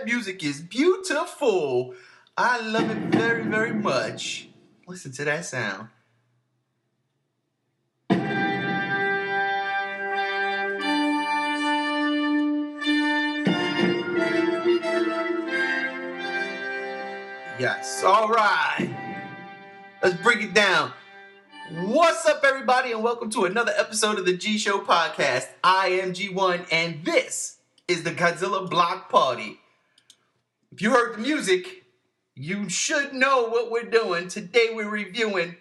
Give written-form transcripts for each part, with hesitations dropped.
music is beautiful. I love it very, very much. Listen to that sound. Yes. All right. Let's break it down. What's up, everybody, and welcome to another episode of the G Show podcast. I am G1, and this is the Godzilla Block Party. If you heard the music, you should know what we're doing. Today we're reviewing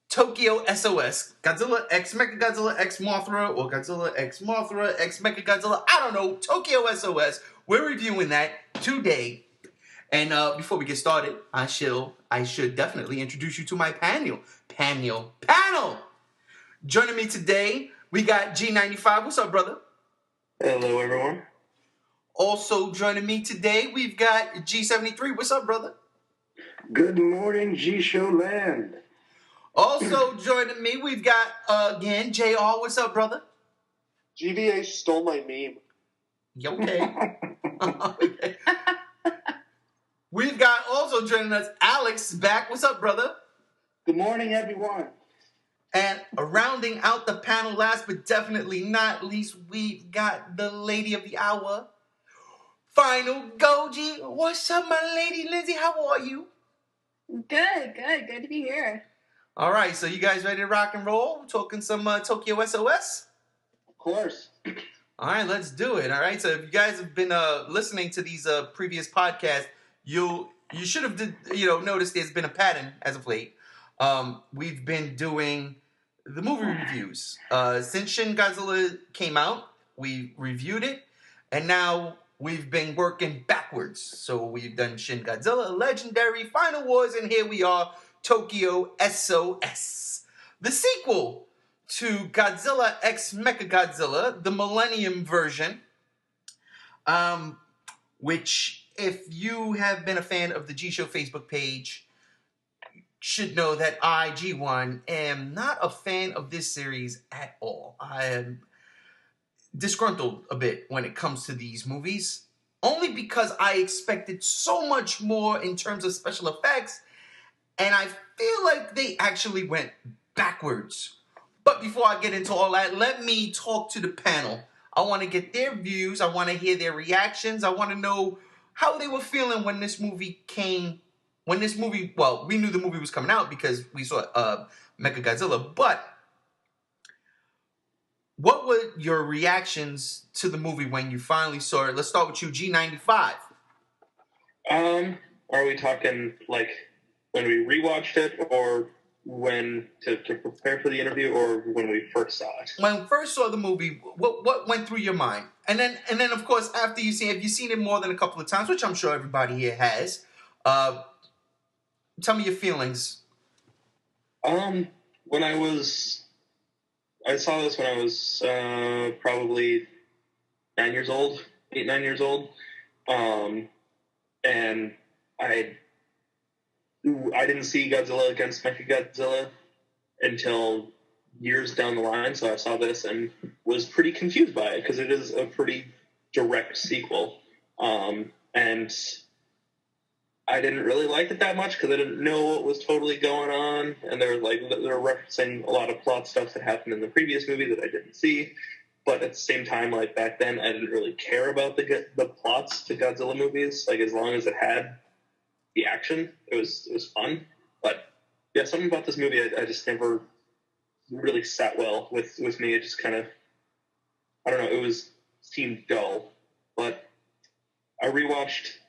Tokyo SOS, Godzilla X Mechagodzilla X Mothra, or Godzilla X Mothra X Mechagodzilla. I don't know. Tokyo SOS. We're reviewing that today. And before we get started, I should definitely introduce you to my panel. Joining me today, we got G95. What's up, brother? Hello, everyone. Also joining me today, we've got G73. What's up, brother? Good morning, G-Show land. Also joining me, we've got, again, JR. What's up, brother? GVA stole my meme. Okay. Okay. We've got also joining us, Alex back. What's up, brother? Good morning, everyone. And rounding out the panel, last but definitely not least, we've got the lady of the hour, Final Goji. What's up, my lady? Lindsay, how are you? Good to be here. All right, so you guys ready to rock and roll? We're talking some Tokyo SOS? Of course. All right, let's do it. All right, so if you guys have been listening to these previous podcasts, you should have noticed there's been a pattern as of late. We've been doing the movie reviews. Since Shin Godzilla came out, we reviewed it, and now we've been working backwards. So we've done Shin Godzilla, Legendary, Final Wars, and here we are, Tokyo SOS. The sequel to Godzilla X Mechagodzilla, the Millennium version, which, if you have been a fan of the G Show Facebook page, should know that I, G1, am not a fan of this series at all. I am disgruntled a bit when it comes to these movies, only because I expected so much more in terms of special effects, and I feel like they actually went backwards. But before I get into all that, let me talk to the panel. I want to get their views. I want to hear their reactions. I want to know how they were feeling when this movie came. Well, we knew the movie was coming out because we saw Mechagodzilla, but what were your reactions to the movie when you finally saw it? Let's start with you, G95. Are we talking, like, when we rewatched it, or when to prepare for the interview, or when we first saw it? When we first saw the movie, what went through your mind? And then of course, after if you've seen it more than a couple of times, which I'm sure everybody here has, tell me your feelings. When I saw this when I was probably 9 years old, 9 years old, and I didn't see Godzilla against Mechagodzilla until years down the line, so I saw this and was pretty confused by it because it is a pretty direct sequel, and I didn't really like it that much because I didn't know what was totally going on, and they were referencing a lot of plot stuff that happened in the previous movie that I didn't see. But at the same time, like back then, I didn't really care about the plots to Godzilla movies. Like, as long as it had the action, it was fun. But yeah, something about this movie I just never really sat well with me. It just kind of, I don't know, it seemed dull. But I rewatched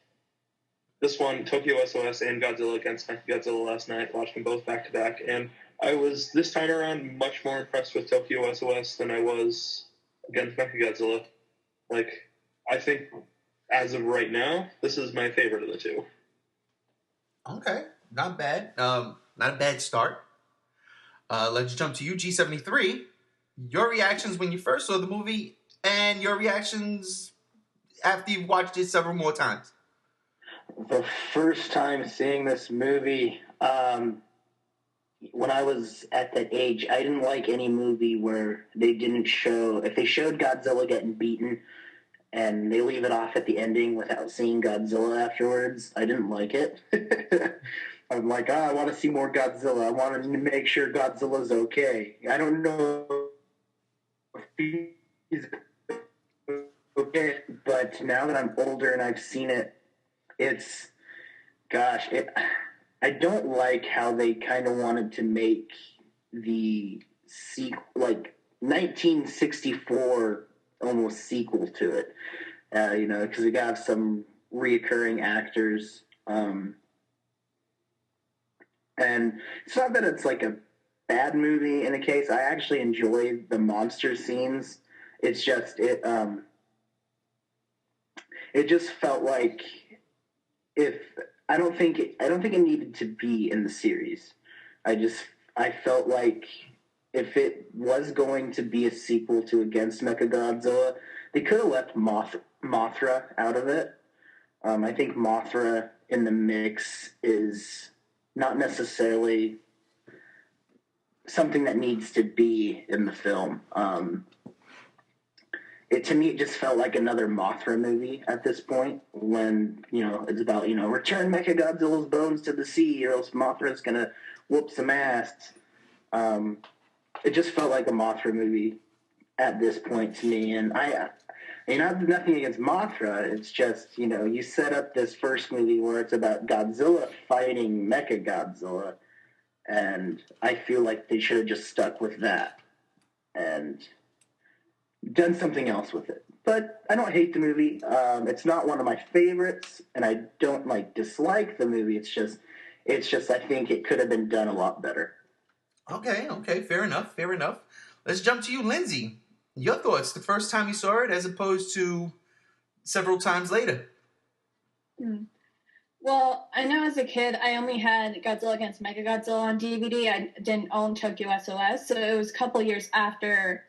this one, Tokyo SOS and Godzilla against Mechagodzilla last night, watched them both back to back, and I was, this time around, much more impressed with Tokyo SOS than I was against Mechagodzilla. Like, I think, as of right now, this is my favorite of the two. Okay, not bad. Not a bad start. Let's jump to you, G73. Your reactions when you first saw the movie, and your reactions after you've watched it several more times. The first time seeing this movie, when I was at that age, I didn't like any movie where they didn't show, if they showed Godzilla getting beaten, and they leave it off at the ending without seeing Godzilla afterwards. I didn't like it. I'm like, I want to see more Godzilla. I want to make sure Godzilla's okay. I don't know if he's okay, but now that I'm older and I've seen it, I don't like how they kind of wanted to make the sequel, like 1964 almost sequel to it, because we got some reoccurring actors, and it's not that it's like a bad movie in a case. I actually enjoy the monster scenes. It's just it just felt like I don't think it needed to be in the series. I felt like if it was going to be a sequel to Against Mechagodzilla, they could have left Mothra out of it. I think Mothra in the mix is not necessarily something that needs to be in the film. To me, it just felt like another Mothra movie at this point when, it's about, return Mechagodzilla's bones to the sea or else Mothra's going to whoop some ass. It just felt like a Mothra movie at this point to me. And I have nothing against Mothra. It's just, you set up this first movie where it's about Godzilla fighting Mechagodzilla. And I feel like they should have just stuck with that and done something else with it. But I don't hate the movie. It's not one of my favorites, and I don't dislike the movie. It's just I think it could have been done a lot better. Okay, fair enough. Let's jump to you, Lindsay. Your thoughts the first time you saw it as opposed to several times later. Well, I know as a kid, I only had Godzilla Against Mechagodzilla on DVD. I didn't own Tokyo SOS, so it was a couple years after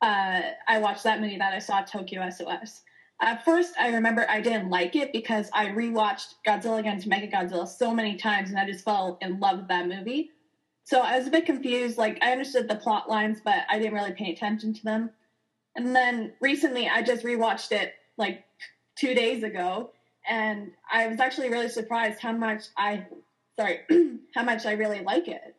I watched that movie that I saw Tokyo SOS. At first, I remember I didn't like it because I rewatched Godzilla Against Mechagodzilla so many times, and I just fell in love with that movie. So I was a bit confused. I understood the plot lines, but I didn't really pay attention to them. And then recently, I just rewatched it 2 days ago, and I was actually really surprised how much I really like it.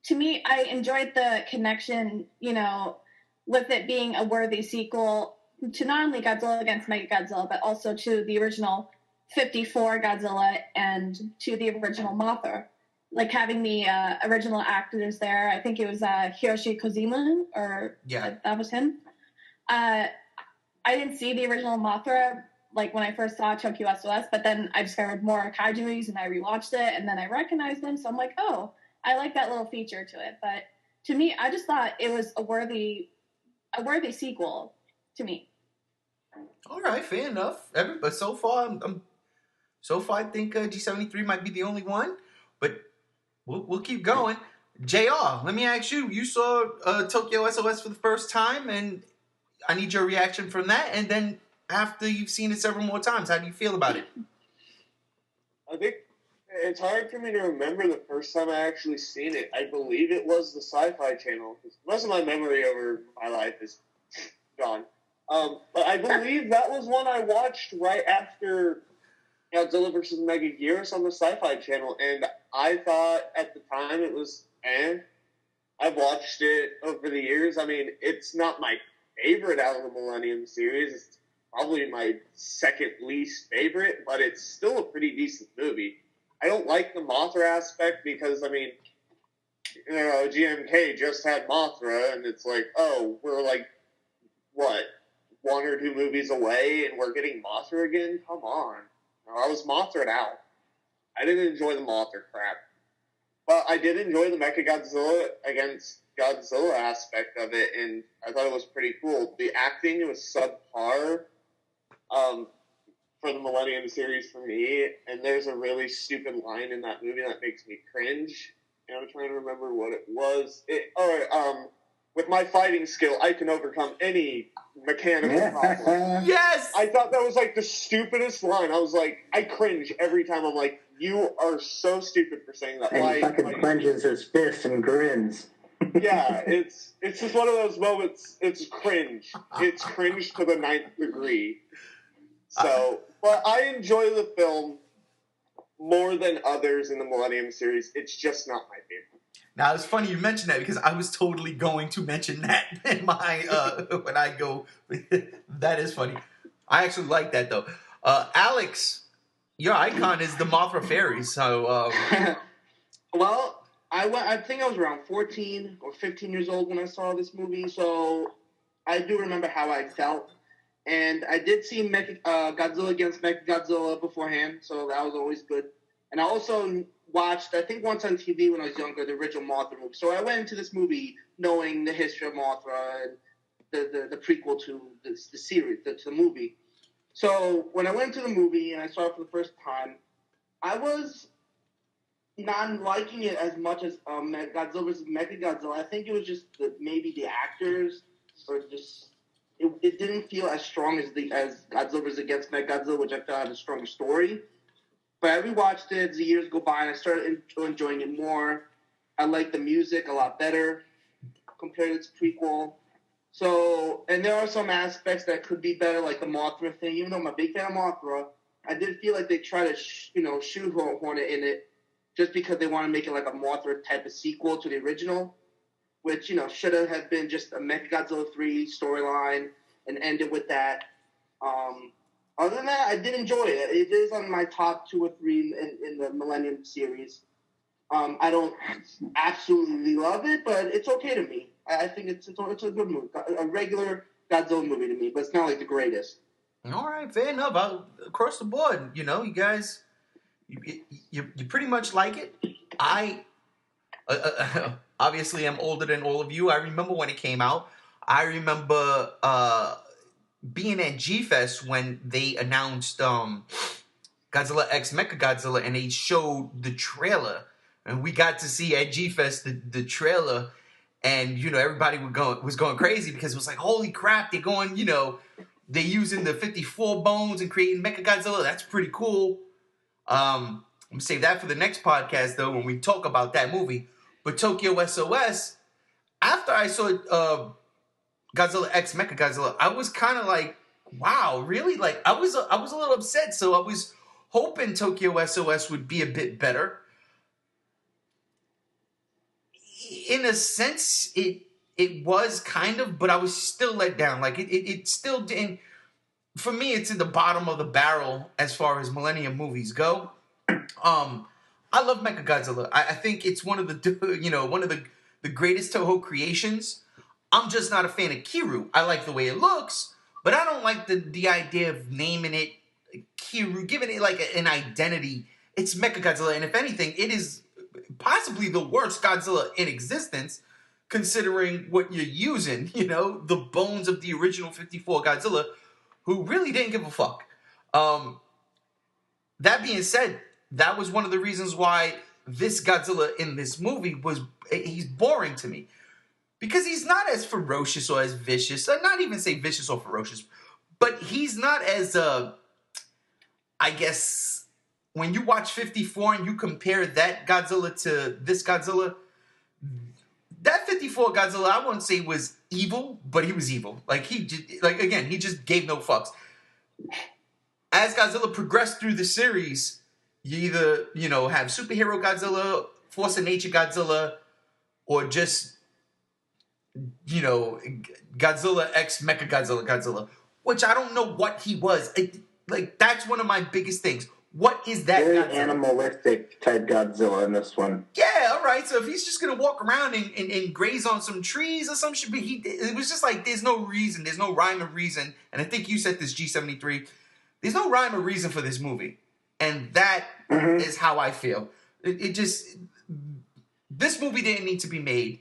To me, I enjoyed the connection, with it being a worthy sequel to not only Godzilla Against Mechagodzilla, but also to the original 54 Godzilla and to the original Mothra. Having the original actors there, I think it was Hiroshi Kozima, that was him. I didn't see the original Mothra, when I first saw Tokyo SOS, but then I discovered more kaiju movies and I rewatched it, and then I recognized them, so I'm like, oh, I like that little feature to it. But to me, I just thought it was a worthy sequel to me. All right, fair enough. But so far, I think G73 might be the only one. But we'll keep going. JR, let me ask you. You saw Tokyo SOS for the first time, and I need your reaction from that. And then after you've seen it several more times, how do you feel about it? I think it's hard for me to remember the first time I actually seen it. I believe it was the Sci-Fi Channel. Most of my memory over my life is gone. But I believe that was one I watched right after Godzilla vs. Megaguirus on the Sci-Fi Channel, and I thought at the time it was I've watched it over the years. I mean, it's not my favorite out of the Millennium series. It's probably my second least favorite, but it's still a pretty decent movie. I don't like the Mothra aspect because, GMK just had Mothra, and it's we're one or two movies away, and we're getting Mothra again? Come on. No, I was Mothra out. I didn't enjoy the Mothra crap. But I did enjoy the Mechagodzilla Against Godzilla aspect of it, and I thought it was pretty cool. The acting was subpar for the Millennium series for me, and there's a really stupid line in that movie that makes me cringe, and I'm trying to remember what it was. With my fighting skill, I can overcome any mechanical problem. Yes! I thought that was the stupidest line. I was I cringe every time. I'm you are so stupid for saying that. And he fucking clenches his fist and grins. Yeah, it's just one of those moments. It's cringe. It's cringe to the 9th degree. So, but I enjoy the film more than others in the Millennium series. It's just not my favorite. Now, it's funny you mentioned that because I was totally going to mention that in my when I go. That is funny. I actually like that though. Alex, your icon is the Mothra fairy. So, Well, I think I was around 14 or 15 years old when I saw this movie, so I do remember how I felt. And I did see Godzilla against Mechagodzilla beforehand, so that was always good. And I also watched, I think once on TV when I was younger, the original Mothra movie. So I went into this movie knowing the history of Mothra and the prequel to the series, to the movie. So when I went to the movie and I saw it for the first time, I was not liking it as much as Godzilla vs. Mechagodzilla. I think it was just maybe the actors, or just it didn't feel as strong as Godzilla vs. against Mechagodzilla, which I felt had a stronger story. But I rewatched it as the years go by, and I started enjoying it more. I like the music a lot better compared to its prequel. So, and there are some aspects that could be better, like the Mothra thing. Even though I'm a big fan of Mothra, I did feel like they try to, shoehorn it in it just because they want to make it like a Mothra type of sequel to the original, which, should have been just a Mechagodzilla 3 storyline and ended with that. Other than that, I did enjoy it. It is on my top 2 or 3 in the Millennium series. I don't absolutely love it, but it's okay to me. I think it's a good movie, a regular Godzilla movie to me, but it's not like the greatest. all right, fair enough. Across the board, you guys, you pretty much like it. I obviously am older than all of you. I remember when it came out. I remember being at G-Fest when they announced Godzilla X Mechagodzilla, and they showed the trailer, and we got to see at G-Fest the trailer, and everybody was going crazy because it was like, holy crap, they're going, they're using the 54 bones and creating Mechagodzilla. That's pretty cool. I'm gonna save that for the next podcast though when we talk about that movie. But Tokyo SOS, after I saw Godzilla X Mechagodzilla, I was kind of like, wow, really? Like, I was a little upset, so I was hoping Tokyo SOS would be a bit better. In a sense, it was kind of, but I was still let down. Like, it still didn't. For me, it's in the bottom of the barrel as far as Millennium movies go. I love Mechagodzilla. I think it's one of the greatest Toho creations. I'm just not a fan of Kiru. I like the way it looks, but I don't like the idea of naming it Kiru, giving it like an identity. It's Mechagodzilla, and if anything, it is possibly the worst Godzilla in existence, considering what you're using. The bones of the original 54 Godzilla, who really didn't give a fuck. That being said, that was one of the reasons why this Godzilla in this movie he's boring to me. Because he's not as ferocious or as vicious. Not even say vicious or ferocious. But he's not as, I guess, when you watch 54 and you compare that Godzilla to this Godzilla, that 54 Godzilla, I wouldn't say was evil, but he was evil. Like, he just gave no fucks. As Godzilla progressed through the series, you either, have superhero Godzilla, force of nature Godzilla, or just Godzilla X Mechagodzilla, which I don't know what he was. That's one of my biggest things. What is that Very Godzilla? animalistic type Godzilla in this one. Yeah, all right. So if he's just gonna walk around and graze on some trees or some shit, but it was just like there's no reason, there's no rhyme or reason. And I think you said this, G73. There's no rhyme or reason for this movie, and that is how I feel. This movie didn't need to be made.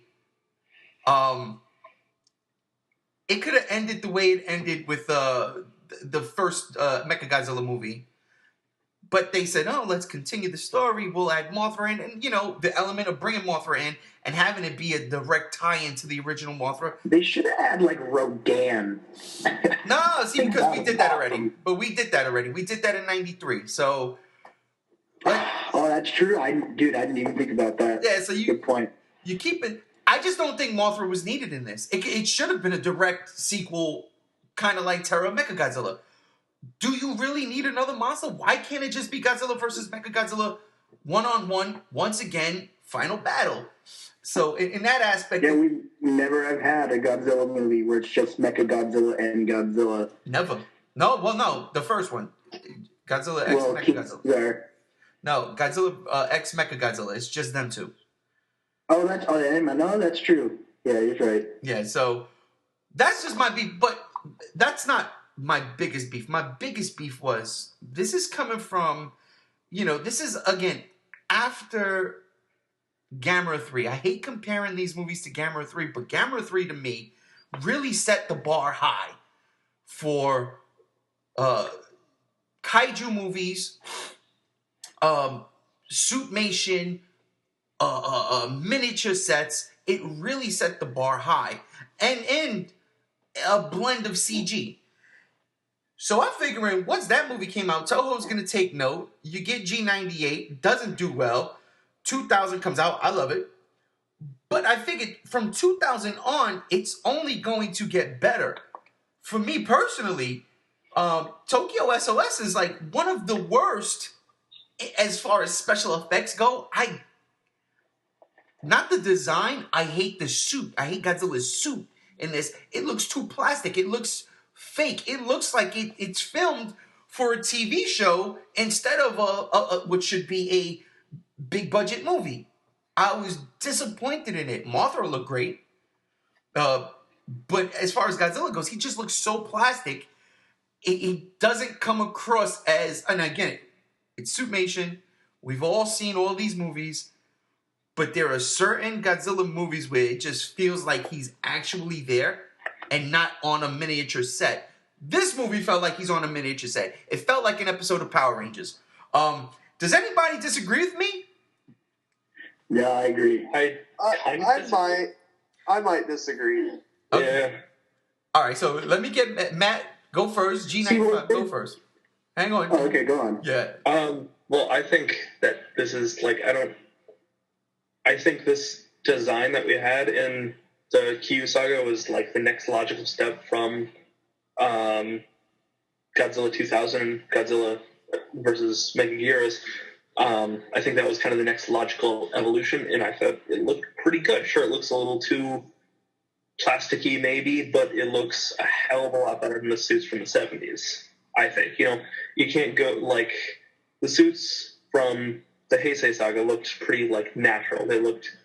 It could have ended the way it ended with the first Mechagodzilla movie. But they said, oh, let's continue the story. We'll add Mothra in. And, the element of bringing Mothra in and having it be a direct tie-in to the original Mothra. They should have had, Rodan. No, see, because we did that already. But we did that already. We did that in 93. So... Oh, that's true. I didn't even think about that. Yeah, so good point. You keep it... I just don't think Mothra was needed in this. It should have been a direct sequel, kind of like Terra Mechagodzilla. Do you really need another monster? Why can't it just be Godzilla versus Mechagodzilla one-on-one, once again, final battle? So in that aspect... Yeah, we never have had a Godzilla movie where it's just Mechagodzilla and Godzilla. Never. No, the first one. Godzilla X Mechagodzilla. No, Godzilla X Mechagodzilla. It's just them two. No, that's true. Yeah, you're right. Yeah, so that's just my beef, but that's not my biggest beef. My biggest beef was, this is coming from, this is, again, after Gamera 3. I hate comparing these movies to Gamera 3, but Gamera 3 to me really set the bar high for kaiju movies, suitmation, miniature sets. It really set the bar high. And a blend of CG. So I'm figuring, once that movie came out, Toho's going to take note. You get G98, doesn't do well. 2000 comes out, I love it. But I figured from 2000 on, it's only going to get better. For me personally, Tokyo SOS is like one of the worst as far as special effects go. Not the design, I hate the suit. I hate Godzilla's suit in this. It looks too plastic. It looks fake. It looks like it's filmed for a TV show instead of what should be a big budget movie. I was disappointed in it. Mothra looked great. But as far as Godzilla goes, he just looks so plastic. It doesn't come across as, and again, it's suitmation. We've all seen all these movies. But there are certain Godzilla movies where it just feels like he's actually there and not on a miniature set. This movie felt like he's on a miniature set. It felt like an episode of Power Rangers. Does anybody disagree with me? Yeah, I agree. I might disagree. Okay. Yeah. All right, so let me get Matt. Go first. G95, go first. Hang on. Oh, okay, go on. Yeah. Well, I think that this is like, I think this design that we had in the Kyu saga was like the next logical step from Godzilla 2000, Godzilla versus Megaguirus. I think that was kind of the next logical evolution, and I thought it looked pretty good. Sure, it looks a little too plasticky maybe, but it looks a hell of a lot better than the suits from the 70s, I think. You can't go, like, the suits from the Heisei saga looked pretty, like, natural. They looked,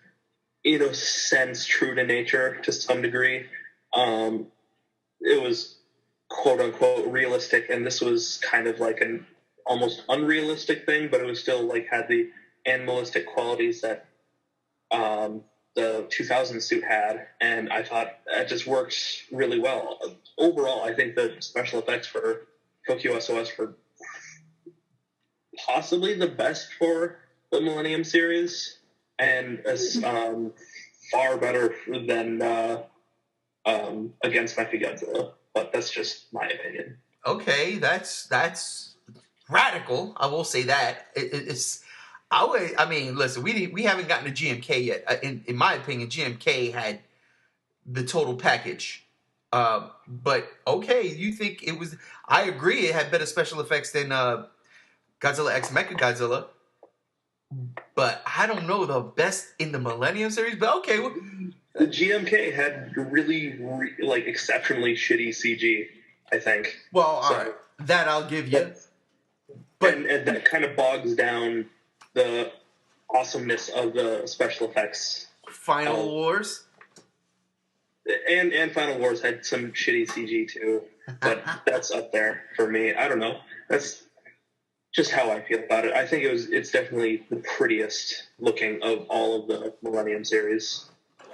in a sense, true to nature to some degree. It was quote-unquote realistic, and this was kind of like an almost unrealistic thing, but it was still, like, had the animalistic qualities that the 2000 suit had, and I thought that just worked really well. Overall, I think the special effects for Tokyo SOS were possibly the best for the Millennium series, and far better than against Mechagodzilla. But that's just my opinion. Okay, that's radical. I will say that. Listen, we haven't gotten to GMK yet. In my opinion, GMK had the total package. But okay, you think it was? I agree. It had better special effects than Godzilla X Mechagodzilla. But I don't know the best in the Millennium series. But okay, the GMK had really exceptionally shitty CG, I think. Well, all right, that I'll give you. But and that kind of bogs down the awesomeness of the special effects. Final Wars? And Final Wars had some shitty CG too, but that's up there for me. I don't know. That's just how I feel about it. I think it's definitely the prettiest looking of all of the Millennium series.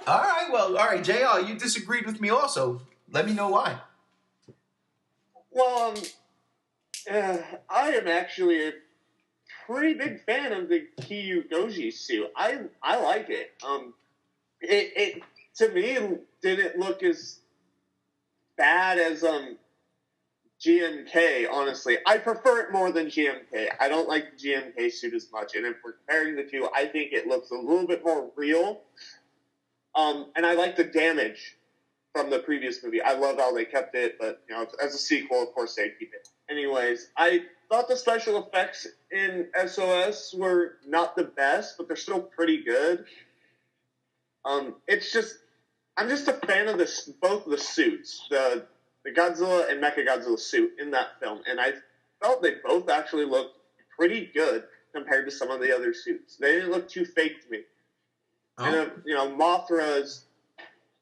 All right, JR, you disagreed with me also. Let me know why. Well, I am actually a pretty big fan of the Kyu Doji suit. I like it. It to me didn't look as bad as GMK. Honestly, I prefer it more than GMK. I don't like the GMK suit as much, and if we're comparing the two, I think it looks a little bit more real. And I like the damage from the previous movie. I love how they kept it, but as a sequel, of course, they keep it. Anyways, I thought the special effects in SOS were not the best, but they're still pretty good. It's just I'm just a fan of both the suits, the Godzilla and Mechagodzilla suit in that film, and I felt they both actually looked pretty good compared to some of the other suits. They didn't look too fake to me. Oh. And Mothra's.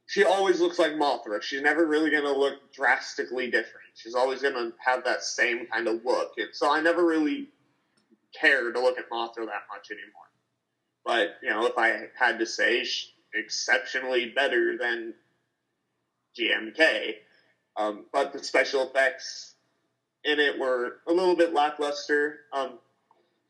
She always looks like Mothra. She's never really going to look drastically different. She's always going to have that same kind of look. And so I never really cared to look at Mothra that much anymore. But, if I had to say, exceptionally better than GMK. But the special effects in it were a little bit lackluster.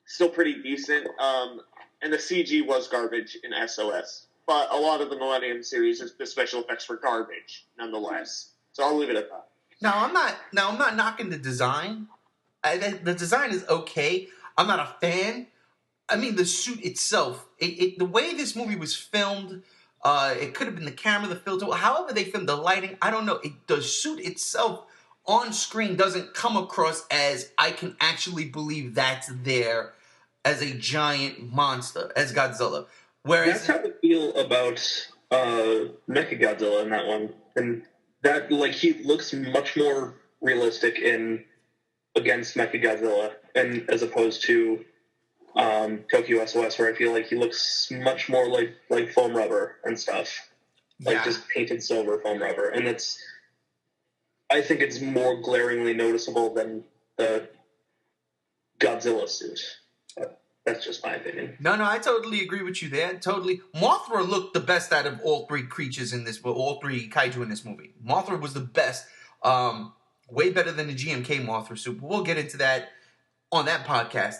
Still pretty decent. And the CG was garbage in SOS. But a lot of the Millennium series, the special effects were garbage, nonetheless. So I'll leave it at that. Now I'm not knocking the design. The design is okay. I'm not a fan. I mean, the suit itself, the way this movie was filmed, it could have been the camera, the filter, however they filmed the lighting. I don't know. The suit itself on screen doesn't come across as I can actually believe that's there as a giant monster, as Godzilla. Whereas that's how I feel about Mechagodzilla in that one, and that he looks much more realistic against Mechagodzilla, and as opposed to Tokyo SOS, where I feel like he looks much more like foam rubber and stuff, just painted silver foam rubber, and I think it's more glaringly noticeable than the Godzilla suit. That's just my opinion. No, I totally agree with you there. Totally. Mothra looked the best out of all three creatures all three kaiju in this movie. Mothra was the best. Way better than the GMK Mothra suit. But we'll get into that on that podcast.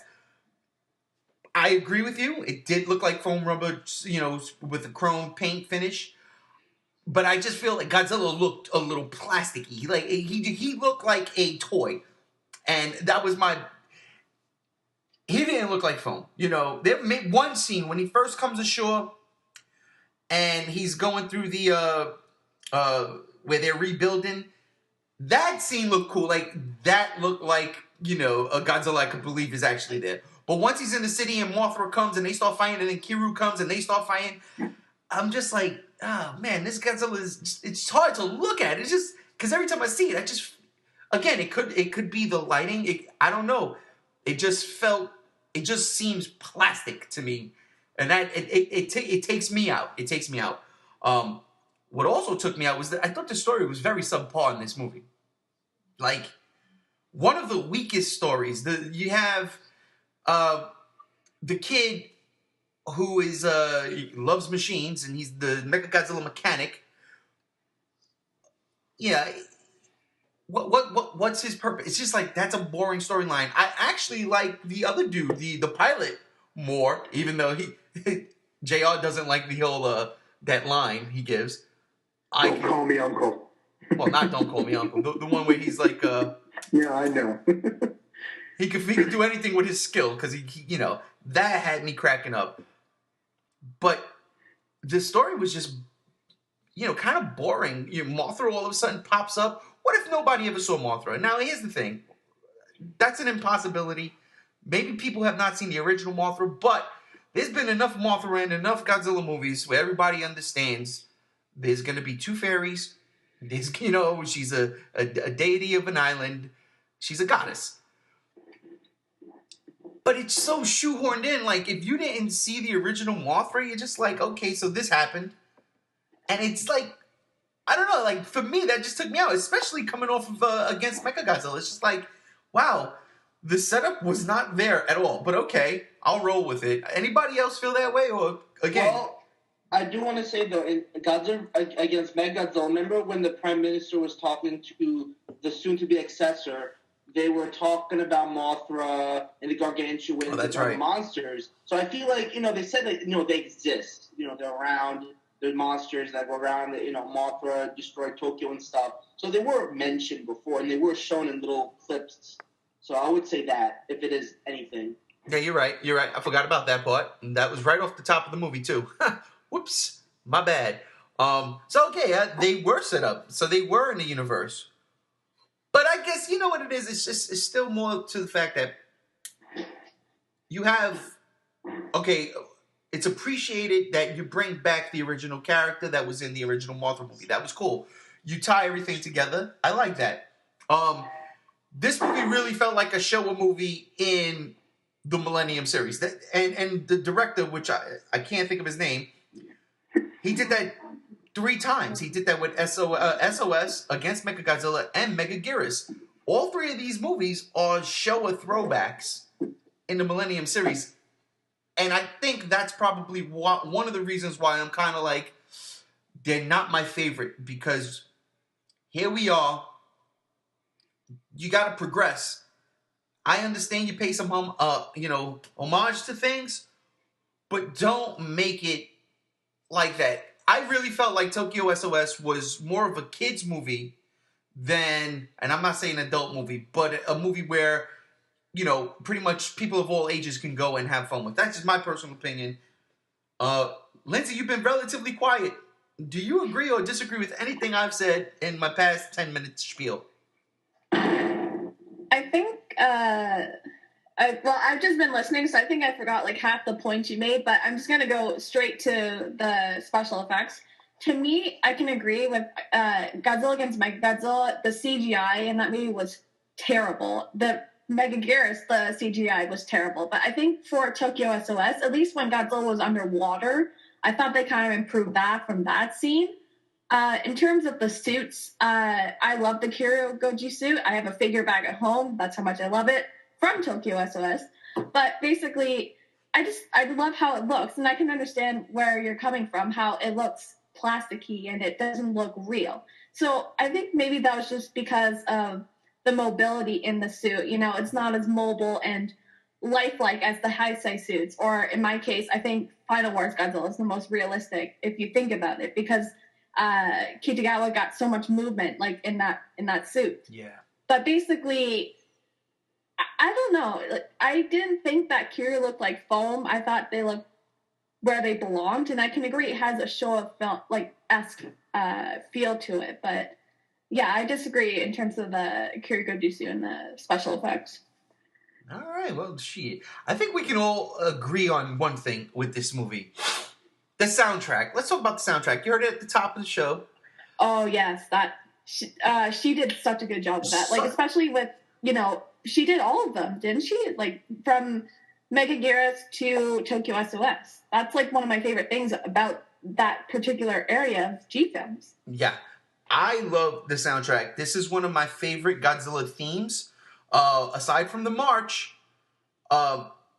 I agree with you. It did look like foam rubber, with a chrome paint finish. But I just feel like Godzilla looked a little plasticky. He looked like a toy. And that was my... He didn't look like foam. They made one scene when he first comes ashore and he's going through the where they're rebuilding. That scene looked cool. That looked like, a Godzilla I could believe is actually there. But once he's in the city and Mothra comes and they start fighting, and then Kiru comes and they start fighting, I'm just like, oh man, this Godzilla it's hard to look at. It's just because every time I see it, again, it could be the lighting. I don't know. It just seems plastic to me, and that it takes me out. It takes me out. What also took me out was that I thought the story was very subpar in this movie. One of the weakest stories. You have the kid who is loves machines, and he's the Mechagodzilla mechanic. Yeah. What's his purpose? It's just that's a boring storyline. I actually like the other dude, the pilot, more, even though JR doesn't like the whole that line he gives. Don't call me uncle. Well, not don't call me uncle. The one where he's yeah, I know. he could do anything with his skill, because he that had me cracking up. But the story was just kind of boring. Mothra all of a sudden pops up. What if nobody ever saw Mothra? Now, here's the thing. That's an impossibility. Maybe people have not seen the original Mothra, but there's been enough Mothra and enough Godzilla movies where everybody understands there's going to be two fairies. There's, she's a deity of an island. She's a goddess. But it's so shoehorned in. If you didn't see the original Mothra, you're just okay, so this happened. And it's I don't know, for me, that just took me out, especially coming off of against Mechagodzilla. It's just wow, the setup was not there at all. But okay, I'll roll with it. Anybody else feel that way? Or, again... Well, I do want to say, though, in Godzilla against Mechagodzilla, remember when the Prime Minister was talking to the soon-to-be successor, they were talking about Mothra and the gargantuans and the monsters. So I feel they said that, they exist. They're around... The monsters that go around, Mothra destroyed Tokyo and stuff. So they were mentioned before, and they were shown in little clips. So I would say that, if it is anything. Yeah, you're right. I forgot about that part. And that was right off the top of the movie, too. Whoops. My bad. So okay, they were set up, so they were in the universe. But I guess you know what it is. It's still more to the fact that you have okay. It's appreciated that you bring back the original character that was in the original Mothra movie. That was cool. You tie everything together. I like that. This movie really felt like a Showa movie in the Millennium series. And the director, which I can't think of his name, he did that 3 times. He did that with SOS, Against Mechagodzilla, and Megaguirus. All 3 of these movies are Showa throwbacks in the Millennium series. And I think that's probably one of the reasons why I'm kind of like, they're not my favorite. Because here we are. You got to progress. I understand you pay some homage to things, but don't make it like that. I really felt like Tokyo SOS was more of a kids movie than, and I'm not saying adult movie, but a movie where, pretty much people of all ages can go and have fun with. That's just my personal opinion. Lindsay, you've been relatively quiet. Do you agree or disagree with anything I've said in my past 10-minute spiel? I think, I've just been listening, so I think I forgot like half the points you made, but I'm just going to go straight to the special effects. To me, I can agree with Godzilla against Mechagodzilla. The CGI in that movie was terrible. The Megaguirus, the CGI was terrible. But I think for Tokyo SOS, at least when Godzilla was underwater, I thought they kind of improved that from that scene. In terms of the suits, I love the Kiryu Goji suit. I have a figure bag at home. That's how much I love it from Tokyo SOS. But basically, I love how it looks, and I can understand where you're coming from, how it looks plasticky and it doesn't look real. So I think maybe that was just because of the mobility in the suit. It's not as mobile and lifelike as the Heisei suits. Or in my case, I think Final Wars Godzilla is the most realistic if you think about it, because Kitagawa got so much movement like in that suit. Yeah. But basically, I don't know. I didn't think that Kiryu looked like foam. I thought they looked where they belonged, and I can agree it has a Showa film esque feel to it. But yeah, I disagree in terms of the Kiryu Goji and the special effects. All right, well, shit. I think we can all agree on one thing with this movie. The soundtrack. Let's talk about the soundtrack. You heard it at the top of the show. Oh, yes. She did such a good job with that. Especially with, she did all of them, didn't she? From Megaguirus to Tokyo SOS. That's, one of my favorite things about that particular area of G-Films. Yeah. I love the soundtrack. This is one of my favorite Godzilla themes. Aside from the March,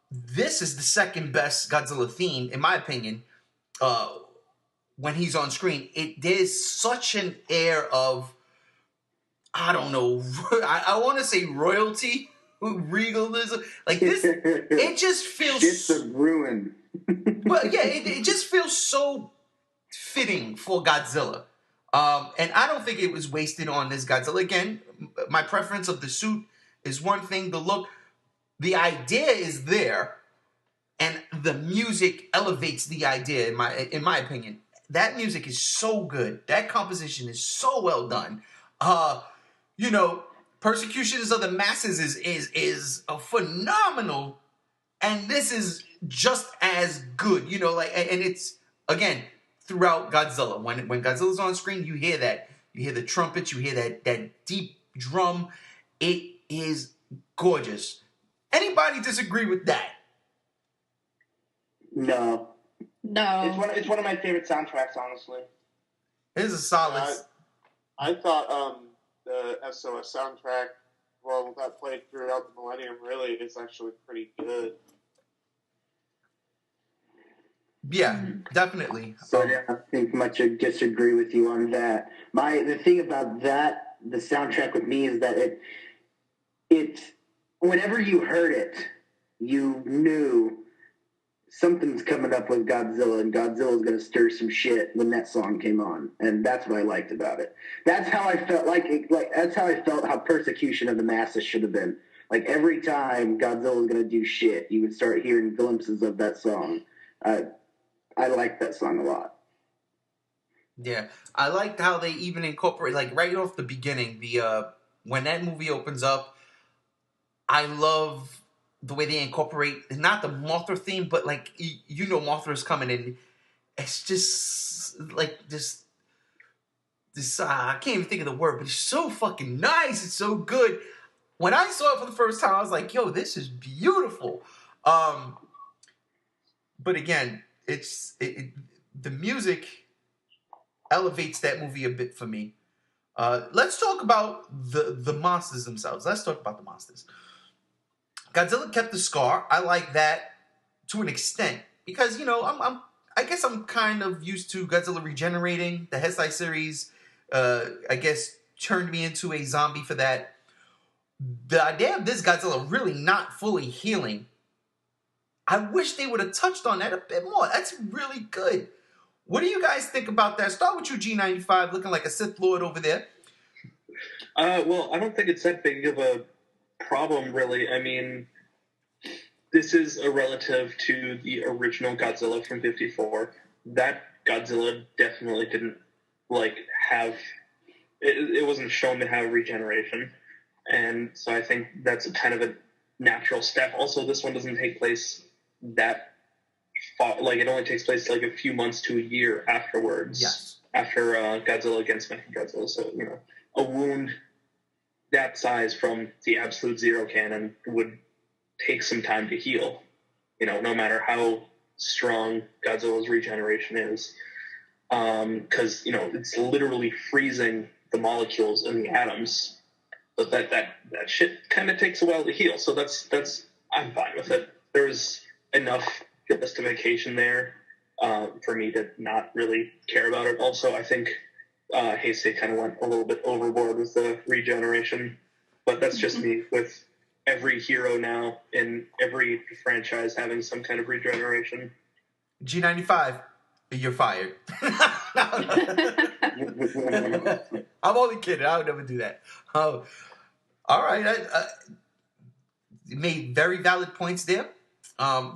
this is the second best Godzilla theme, in my opinion. When he's on screen, there's such an air of, I don't know, I want to say royalty, regalism. This, it just feels... Shit's a ruin. Well, yeah, it just feels so fitting for Godzilla. And I don't think it was wasted on this Godzilla. Again, my preference of the suit is one thing, the look, the idea is there, and the music elevates the idea, in my opinion. That music is so good. That composition is so well done. Persecutions of the Masses is a phenomenal, and this is just as good. And it's, again, throughout Godzilla. When Godzilla's on screen, you hear that. You hear the trumpets, you hear that deep drum. It is gorgeous. Anybody disagree with that? No. It's one of my favorite soundtracks, honestly. It is a solid. I thought the SOS soundtrack, well, that played throughout the Millennium, really is actually pretty good. Yeah, definitely. So I don't think much I disagree with you on that. The thing about that, the soundtrack with me, is that it whenever you heard it, you knew something's coming up with Godzilla, and Godzilla's going to stir some shit when that song came on, and that's what I liked about it. That's how I felt that's how I felt how Persecution of the Masses should have been. Every time Godzilla was going to do shit, you would start hearing glimpses of that song. I liked that song a lot. Yeah, I liked how they even incorporate, like, right off the beginning, the when that movie opens up, I love the way they incorporate not the Mothra theme, but like you know Mothra's coming in. It's just like this I can't even think of the word, but it's so fucking nice. It's so good. When I saw it for the first time, I was like, "Yo, this is beautiful." But again, the music elevates that movie a bit for me. Let's talk about the monsters themselves. Let's talk about the monsters. Godzilla kept the scar. I like that to an extent because I guess I'm kind of used to Godzilla regenerating. The Heisei series, I guess, turned me into a zombie for that. The idea of this Godzilla really not fully healing, I wish they would have touched on that a bit more. That's really good. What do you guys think about that? Start with you, G95, looking like a Sith Lord over there. Well, I don't think it's that big of a problem, really. I mean, this is a relative to the original Godzilla from '54. That Godzilla definitely didn't, have... It wasn't shown to have regeneration. And so I think that's a kind of a natural step. Also, this one doesn't take place that far. It only takes place, a few months to a year afterwards. Yes. After Godzilla against Mechagodzilla. So, a wound that size from the Absolute Zero cannon would take some time to heal, no matter how strong Godzilla's regeneration is. Because, it's literally freezing the molecules and the atoms. But that shit kind of takes a while to heal. So that's I'm fine with it. There's enough justification there for me to not really care about it. Also, I think Heisei kind of went a little bit overboard with the regeneration. But that's just me with every hero now in every franchise having some kind of regeneration. G95, you're fired. I'm only kidding. I would never do that. All right. You made very valid points there.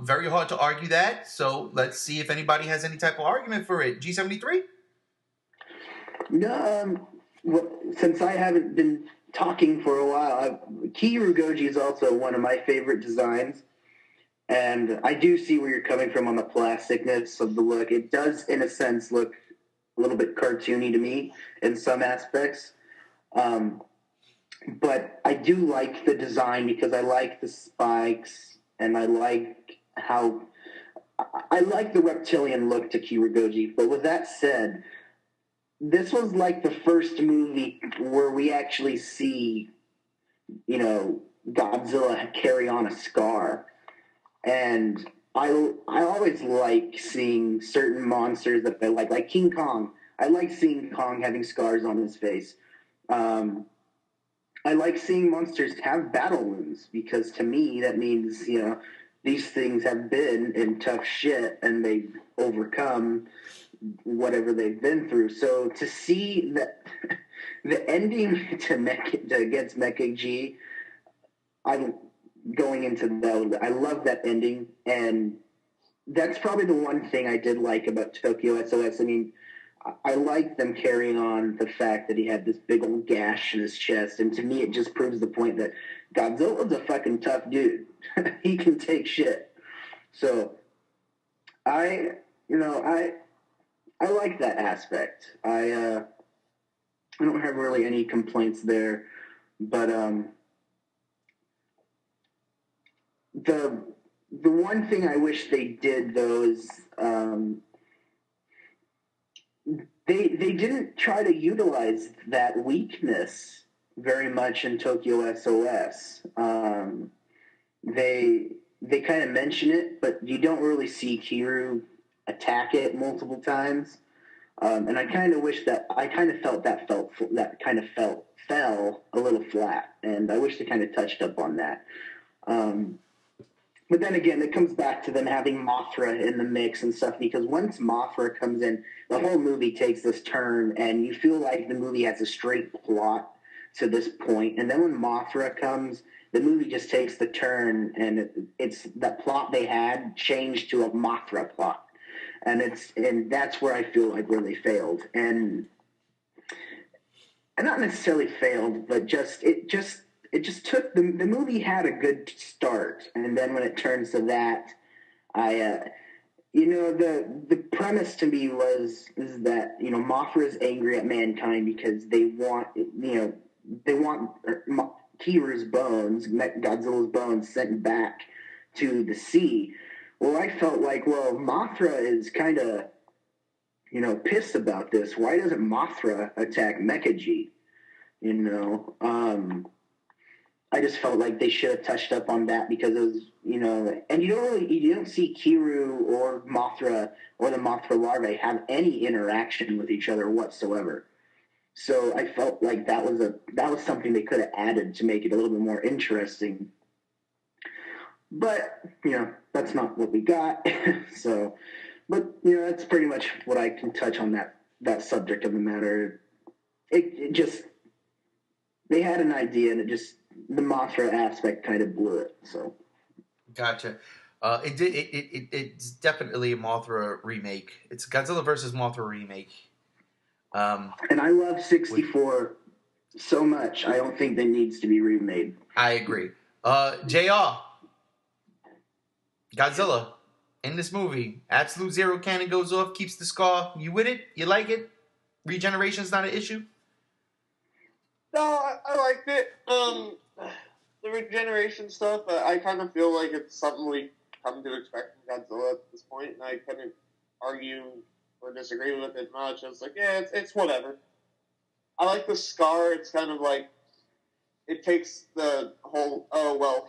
Very hard to argue that. So let's see if anybody has any type of argument for it. G73? No, since I haven't been talking for a while, Kiru Goji is also one of my favorite designs. And I do see where you're coming from on the plasticness of the look. It does, in a sense, look a little bit cartoony to me in some aspects. But I do like the design because I like the spikes and I like the reptilian look to Kirugoji. But with that said, this was like the first movie where we actually see, Godzilla carry on a scar. And I always like seeing certain monsters that I like King Kong. I like seeing Kong having scars on his face. I like seeing monsters have battle wounds because to me that means, these things have been in tough shit and they've overcome whatever they've been through. So to see that the ending to against Mecha G, going into that, I love that ending, and that's probably the one thing I did like about Tokyo SOS. I mean, I like them carrying on the fact that he had this big old gash in his chest, and to me it just proves the point that Godzilla's a fucking tough dude. He can take shit. So I like that aspect. I don't have really any complaints there, but the one thing I wish they did though is they didn't try to utilize that weakness very much in Tokyo SOS. They kind of mention it, but you don't really see Kiru attack it multiple times. And I kind of wish that fell a little flat, and I wish they kind of touched up on that. But then again, it comes back to them having Mothra in the mix and stuff, because once Mothra comes in, the whole movie takes this turn, and you feel like the movie has a straight plot to this point. And then when Mothra comes, the movie just takes the turn, and it's that plot they had changed to a Mothra plot. and that's where I feel like where they failed, and not necessarily failed, but it just took the movie had a good start, and then when it turns to that, the premise to me is that Mothra is angry at mankind because they want Kiru's bones, Godzilla's bones, sent back to the sea. Well, I felt like, Mothra is kind of pissed about this. Why doesn't Mothra attack MxMG? I just felt like they should have touched up on that because it was, and you don't see Kiru or Mothra or the Mothra larvae have any interaction with each other whatsoever. So I felt like that was something they could have added to make it a little bit more interesting. But that's not what we got. So, but that's pretty much what I can touch on that subject of the matter. It just they had an idea and the Mothra aspect kind of blew it. So, gotcha. It's definitely a Mothra remake. It's Godzilla versus Mothra remake. And I love 64 so much. I don't think that needs to be remade. I agree. JR, Godzilla in this movie, Absolute Zero cannon goes off, keeps the scar. You with it? You like it? Regeneration's not an issue? No, I liked it. The regeneration stuff, I kind of feel like it's something we come to expect from Godzilla at this point, and I couldn't argue or disagree with it much. I was like, yeah, it's whatever. I like the scar. It's kind of like it takes the whole,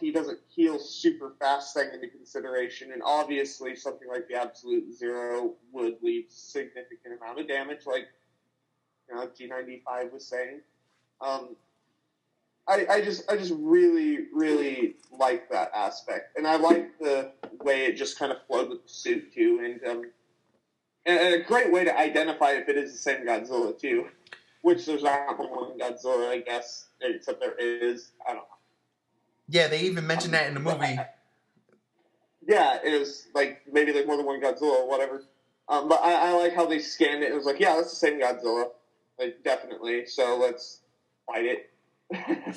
he doesn't heal super fast thing into consideration, and obviously something like the Absolute Zero would leave significant amount of damage, like G95 was saying. I just really, really like that aspect, and I like the way it just kind of flowed with the suit too, and a great way to identify if it is the same Godzilla too, which there's not one Godzilla, I guess, except there is. I don't know. Yeah, they even mentioned that in the movie. Yeah, it was like maybe like more than one Godzilla or whatever. But I like how they scanned it. It was like, yeah, that's the same Godzilla, like definitely. So let's fight it.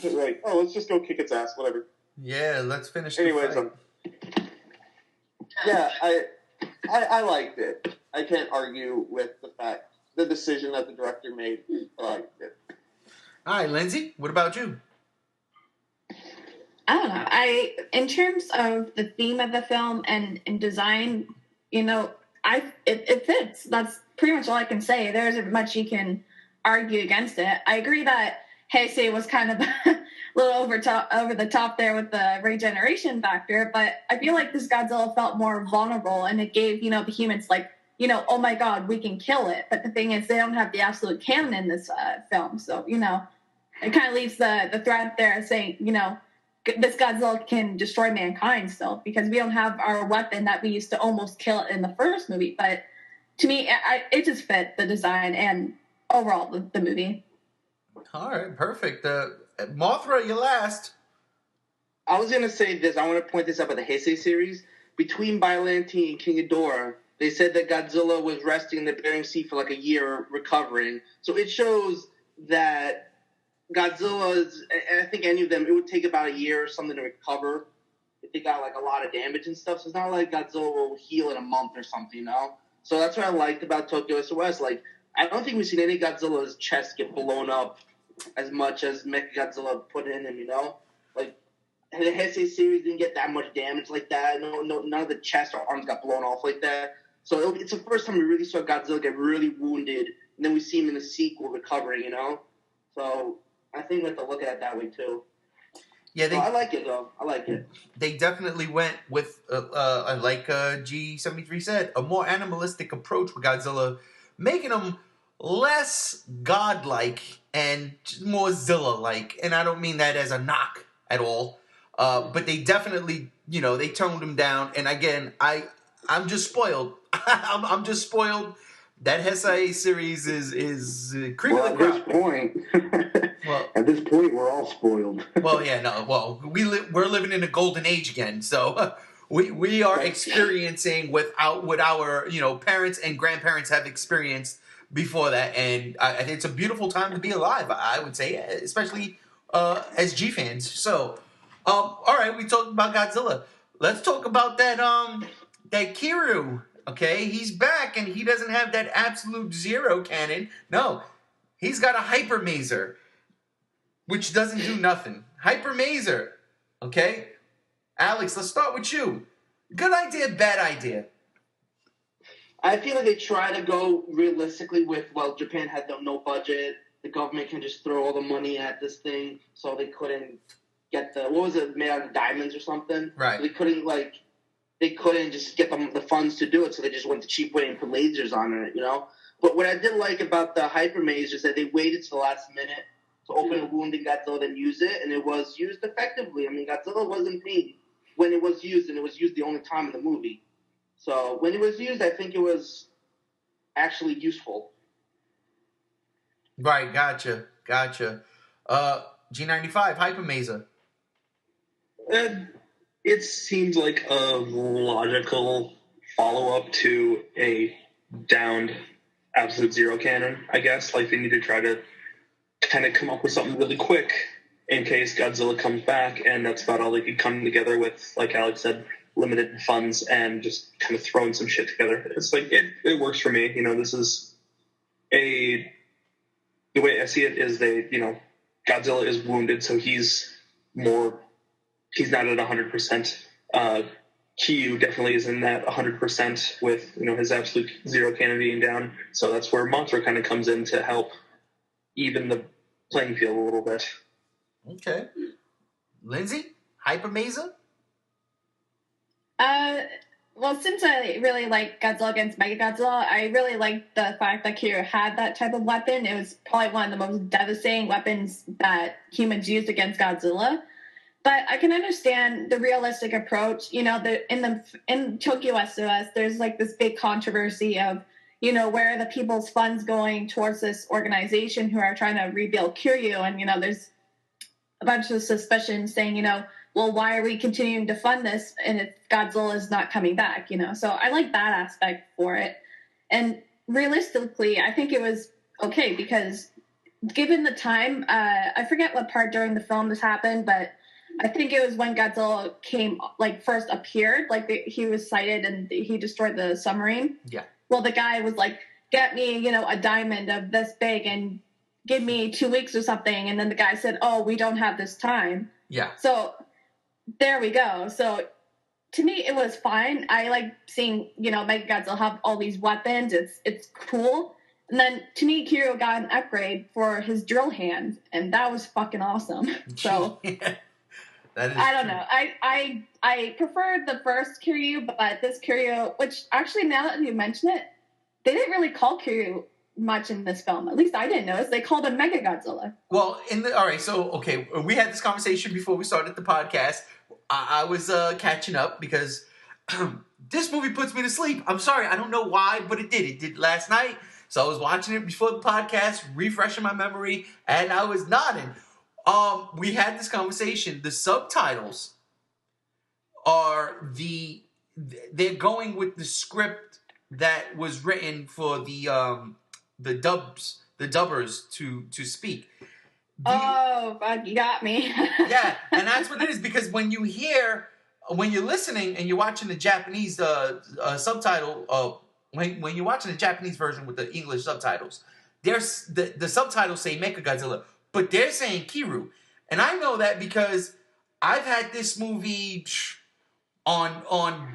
Like, let's just go kick its ass, whatever. Yeah, let's finish. Anyways, yeah, I liked it. I can't argue with the decision that the director made. I liked it. All right, Lindsay, what about you? I don't know. In terms of the theme of the film and design, it fits. That's pretty much all I can say. There isn't much you can argue against it. I agree that Heisei was kind of a little over the top there with the regeneration factor, but I feel like this Godzilla felt more vulnerable, and it gave the humans like oh my god, we can kill it. But the thing is, they don't have the absolute cannon in this film, so it kind of leaves the threat there saying this Godzilla can destroy mankind still, because we don't have our weapon that we used to almost kill it in the first movie. But to me, it just fit the design and overall the movie. All right, perfect. Mothra, you last. I was going to say this. I want to point this out with the Heisei series. Between Biollante and King Ghidorah, they said that Godzilla was resting in the Bering Sea for like a year recovering. So it shows that Godzilla's, and I think any of them, it would take about a year or something to recover if they got like a lot of damage and stuff. So it's not like Godzilla will heal in a month or something, So that's what I liked about Tokyo SOS. Like, I don't think we've seen any Godzilla's chest get blown up as much as Mechagodzilla put in him, Like, the Heisei series didn't get that much damage like that. No, none of the chest or arms got blown off like that. So it's the first time we really saw Godzilla get really wounded, and then we see him in the sequel recovering, So I think we have to look at it that way, too. Yeah, I like it, though. I like it. They definitely went with, like G73 said, a more animalistic approach with Godzilla, making him less godlike and more Zilla-like. And I don't mean that as a knock at all. But they definitely, they toned him down. And again, I'm just spoiled. I'm just spoiled. That Heisei series is cream of the crop. At this point, we're all spoiled. Well, yeah, no. Well, we're living in a golden age again, so we are experiencing what our parents and grandparents have experienced before that, and it's a beautiful time to be alive. I would say, especially as G fans. So, all right, we talked about Godzilla. Let's talk about that Kiryu. Okay, he's back, and he doesn't have that absolute zero cannon. No, he's got a hyper maser, which doesn't do nothing. Hyper maser. Okay, Alex, let's start with you. Good idea, bad idea. I feel like they try to go realistically with, well, Japan had no budget. The government can just throw all the money at this thing, so they couldn't get what was it, made out of diamonds or something? Right. So they couldn't just get the funds to do it, so they just went the cheap way and put lasers on it, But what I did like about the hyper maze is that they waited to the last minute to open a wound in Godzilla, then use it, and it was used effectively. I mean, Godzilla was in pain when it was used, and it was used the only time in the movie. So when it was used, I think it was actually useful. Right, gotcha. G95, Hyper Mazer. It seems like a logical follow-up to a downed Absolute Zero cannon, I guess. Like, they need to try to kind of come up with something really quick in case Godzilla comes back, and that's about all they could come together with, like Alex said, limited funds and just kind of throwing some shit together. It's like, it works for me. This is the way I see it is Godzilla is wounded, so he's not at 100%. Kiryu definitely is in that 100% with, his Absolute Zero cannon being down. So that's where Mothra kind of comes in to help even the playing field a little bit. Okay. Lindsay, Hyper Mazer? Well, since I really like Godzilla against Mechagodzilla, I really like the fact that Kiryu had that type of weapon. It was probably one of the most devastating weapons that humans used against Godzilla. But I can understand the realistic approach. In Tokyo SOS, there's like this big controversy of, where are the people's funds going towards this organization who are trying to rebuild Kiryu, and there's a bunch of suspicions saying, well, why are we continuing to fund this and if Godzilla is not coming back, So I like that aspect for it. And realistically, I think it was okay because given the time, I forget what part during the film this happened, but I think it was when Godzilla first appeared, he was sighted and he destroyed the submarine. Yeah. Well, the guy was like, get me, a diamond of this big and give me 2 weeks or something. And then the guy said, oh, we don't have this time. Yeah. So there we go. So to me, it was fine. I like seeing, Mechagodzilla have all these weapons. It's cool. And then to me, Kiryu got an upgrade for his drill hand, and that was fucking awesome. So yeah, that is I don't true. know. I preferred the first Kiryu, but this Kiryu, which actually now that you mention it, they didn't really call Kiryu much in this film. At least I didn't notice. They called him Mechagodzilla. Well, all right, so, okay, we had this conversation before we started the podcast. I was catching up because this movie puts me to sleep. I'm sorry, I don't know why, but it did. It did last night, so I was watching it before the podcast, refreshing my memory, and I was nodding. We had this conversation. The subtitles are they're going with the script that was written for the dubbers to speak. Oh, fuck, you got me. Yeah, and that's what it is, because when you're listening and you're watching the Japanese subtitle, when you're watching the Japanese version with the English subtitles, there's the subtitles say Mechagodzilla, but they're saying Kiryu. And I know that because I've had this movie on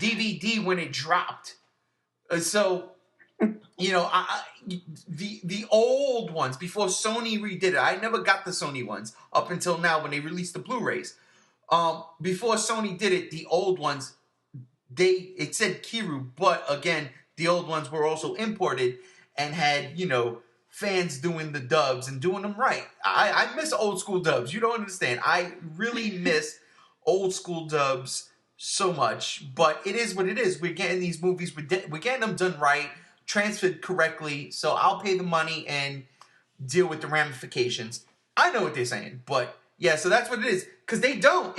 DVD when it dropped. So, the old ones, before Sony redid it, I never got the Sony ones up until now when they released the Blu-rays. Before Sony did it, the old ones, it said Kiryu, but again, the old ones were also imported and had, fans doing the dubs and doing them right. I miss old school dubs. You don't understand. I really miss old school dubs so much, but it is what it is. We're getting these movies, we're getting them done right, transferred correctly, so I'll pay the money and deal with the ramifications. I know what they're saying, but yeah, so that's what it is. Because they don't.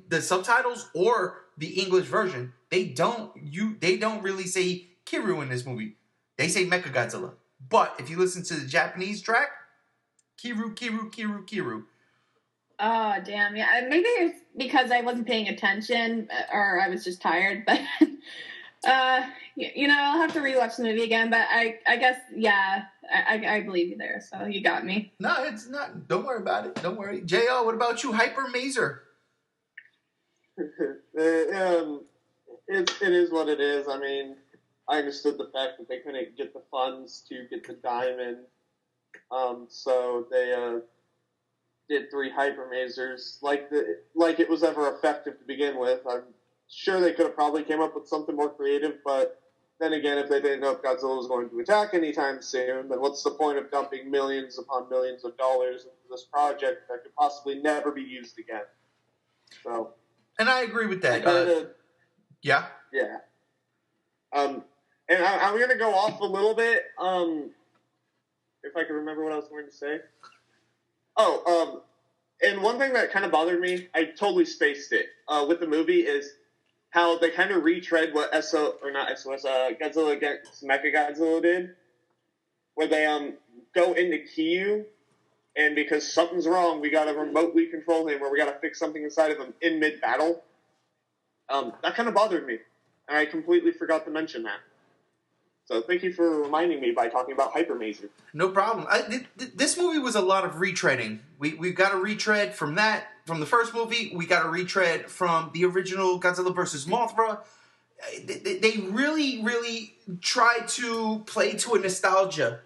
The subtitles or the English version, they don't really say Kiru in this movie. They say Mechagodzilla. But if you listen to the Japanese track, Kiru, Kiru, Kiru, Kiru. Oh, damn. Yeah, maybe it's because I wasn't paying attention or I was just tired. But, I'll have to rewatch the movie again. But I guess, yeah, I believe you there. So you got me. No, it's not. Don't worry about it. Don't worry. JL, what about you? Hyper Mazer. It is what it is. I mean, I understood the fact that they couldn't get the funds to get the diamond. So they did 3 hyper mazers like it was ever effective to begin with. I'm sure they could have probably came up with something more creative, but then again, if they didn't know if Godzilla was going to attack anytime soon, then what's the point of dumping millions upon millions of dollars into this project that could possibly never be used again? So, and I agree with that. Yeah. Yeah. And I'm going to go off a little bit. If I can remember what I was going to say. And one thing that kind of bothered me, I totally spaced it, with the movie is how they kind of retread what Godzilla against Mechagodzilla did, where they go into Kiyu, and because something's wrong, we gotta remotely control him, or we gotta fix something inside of him in mid-battle. That kind of bothered me, and I completely forgot to mention that. So thank you for reminding me by talking about Hyper Mazer. No problem. This movie was a lot of retreading. We've got to retread from the first movie. We got to retread from the original Godzilla vs. Mothra. They really, really tried to play to a nostalgia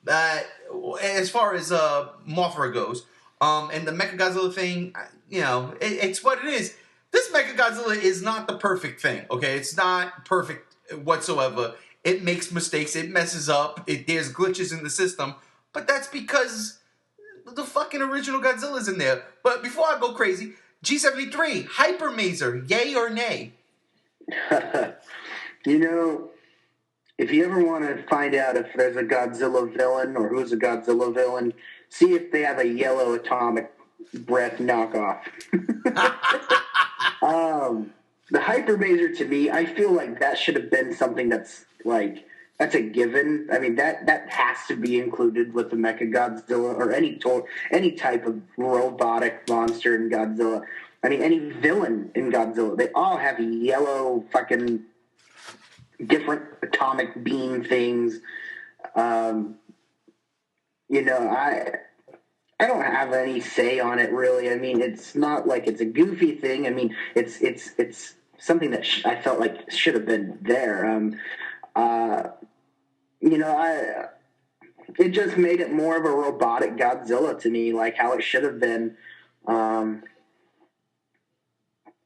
as far as Mothra goes. And the Mechagodzilla thing, it's what it is. This Mechagodzilla is not the perfect thing, okay? It's not perfect whatsoever. It makes mistakes. It messes up. There's glitches in the system. But that's because the fucking original Godzilla's in there. But before I go crazy, G73, Hyper Mazer, yay or nay? If you ever want to find out if there's a Godzilla villain or who's a Godzilla villain, see if they have a yellow atomic breath knockoff. The Hyper Mazer, to me, I feel like that should have been something that's a given. I mean, that has to be included with the Mechagodzilla or any type of robotic monster in Godzilla. I mean, any villain in Godzilla, they all have yellow fucking different atomic beam things. I don't have any say on it, really. I mean, it's not like it's a goofy thing. I mean, it's something that I felt like should have been there. It just made it more of a robotic Godzilla to me, like how it should have been.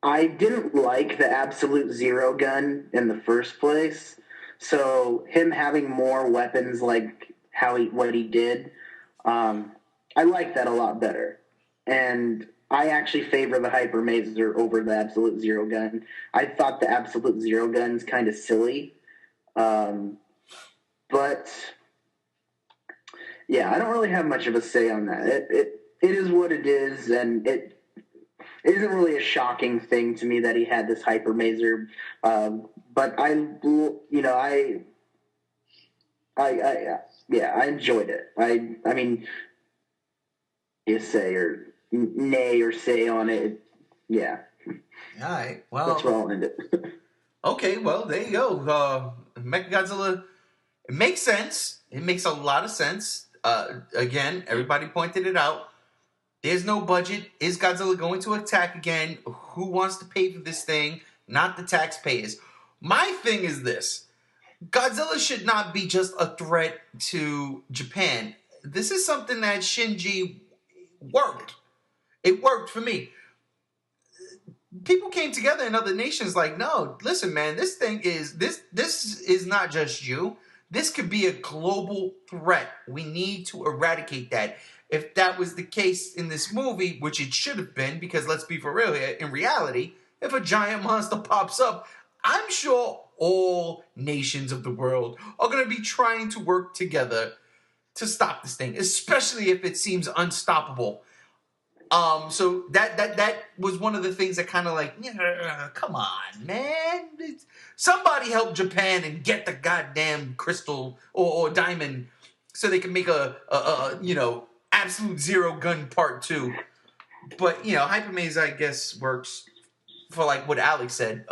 I didn't like the Absolute Zero gun in the first place, so him having more weapons like what he did, I like that a lot better. And I actually favor the Hyper Mazer over the Absolute Zero gun. I thought the Absolute Zero gun's kind of silly. But yeah, I don't really have much of a say on that. It is what it is, and it isn't really a shocking thing to me that he had this Hyper Mazer. But I enjoyed it. I mean, you say or nay or say on it. Yeah. All right. Well, that's where I'll end it. Okay. Well, there you go. Mechagodzilla. It makes sense. It makes a lot of sense. Again, everybody pointed it out. There's no budget. Is Godzilla going to attack again? Who wants to pay for this thing? Not the taxpayers. My thing is this. Godzilla should not be just a threat to Japan. This is something that Shinji worked. It worked for me. People came together in other nations like, no, listen, man, this is not just you. This could be a global threat. We need to eradicate that. If that was the case in this movie, which it should have been, because let's be for real here, in reality, if a giant monster pops up, I'm sure all nations of the world are going to be trying to work together to stop this thing, especially if it seems unstoppable. So that was one of the things that kind of like, come on, man. Somebody help Japan and get the goddamn crystal or diamond so they can make a Absolute Zero Gun Part 2. But, Hypermaze, I guess, works for like what Alex said.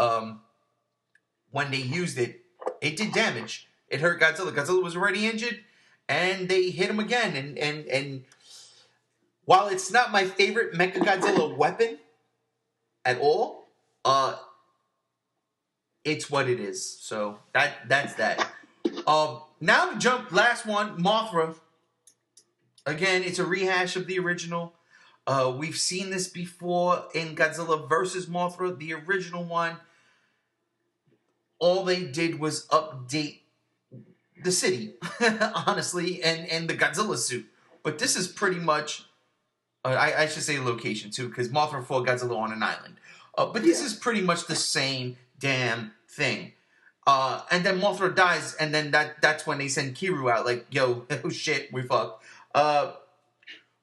When they used it, it did damage. It hurt Godzilla. Godzilla was already injured, and they hit him again. And while it's not my favorite Mechagodzilla weapon at all, it's what it is. So that's that. Now to jump, last one, Mothra. Again, it's a rehash of the original. We've seen this before in Godzilla vs. Mothra, the original one. All they did was update the city, honestly, and the Godzilla suit. But this is pretty much, I should say location too, because Mothra fought Godzilla on an island. But this is pretty much the same damn thing. And then Mothra dies, and then that's when they send Kiru out, like, yo, oh shit, we fucked. But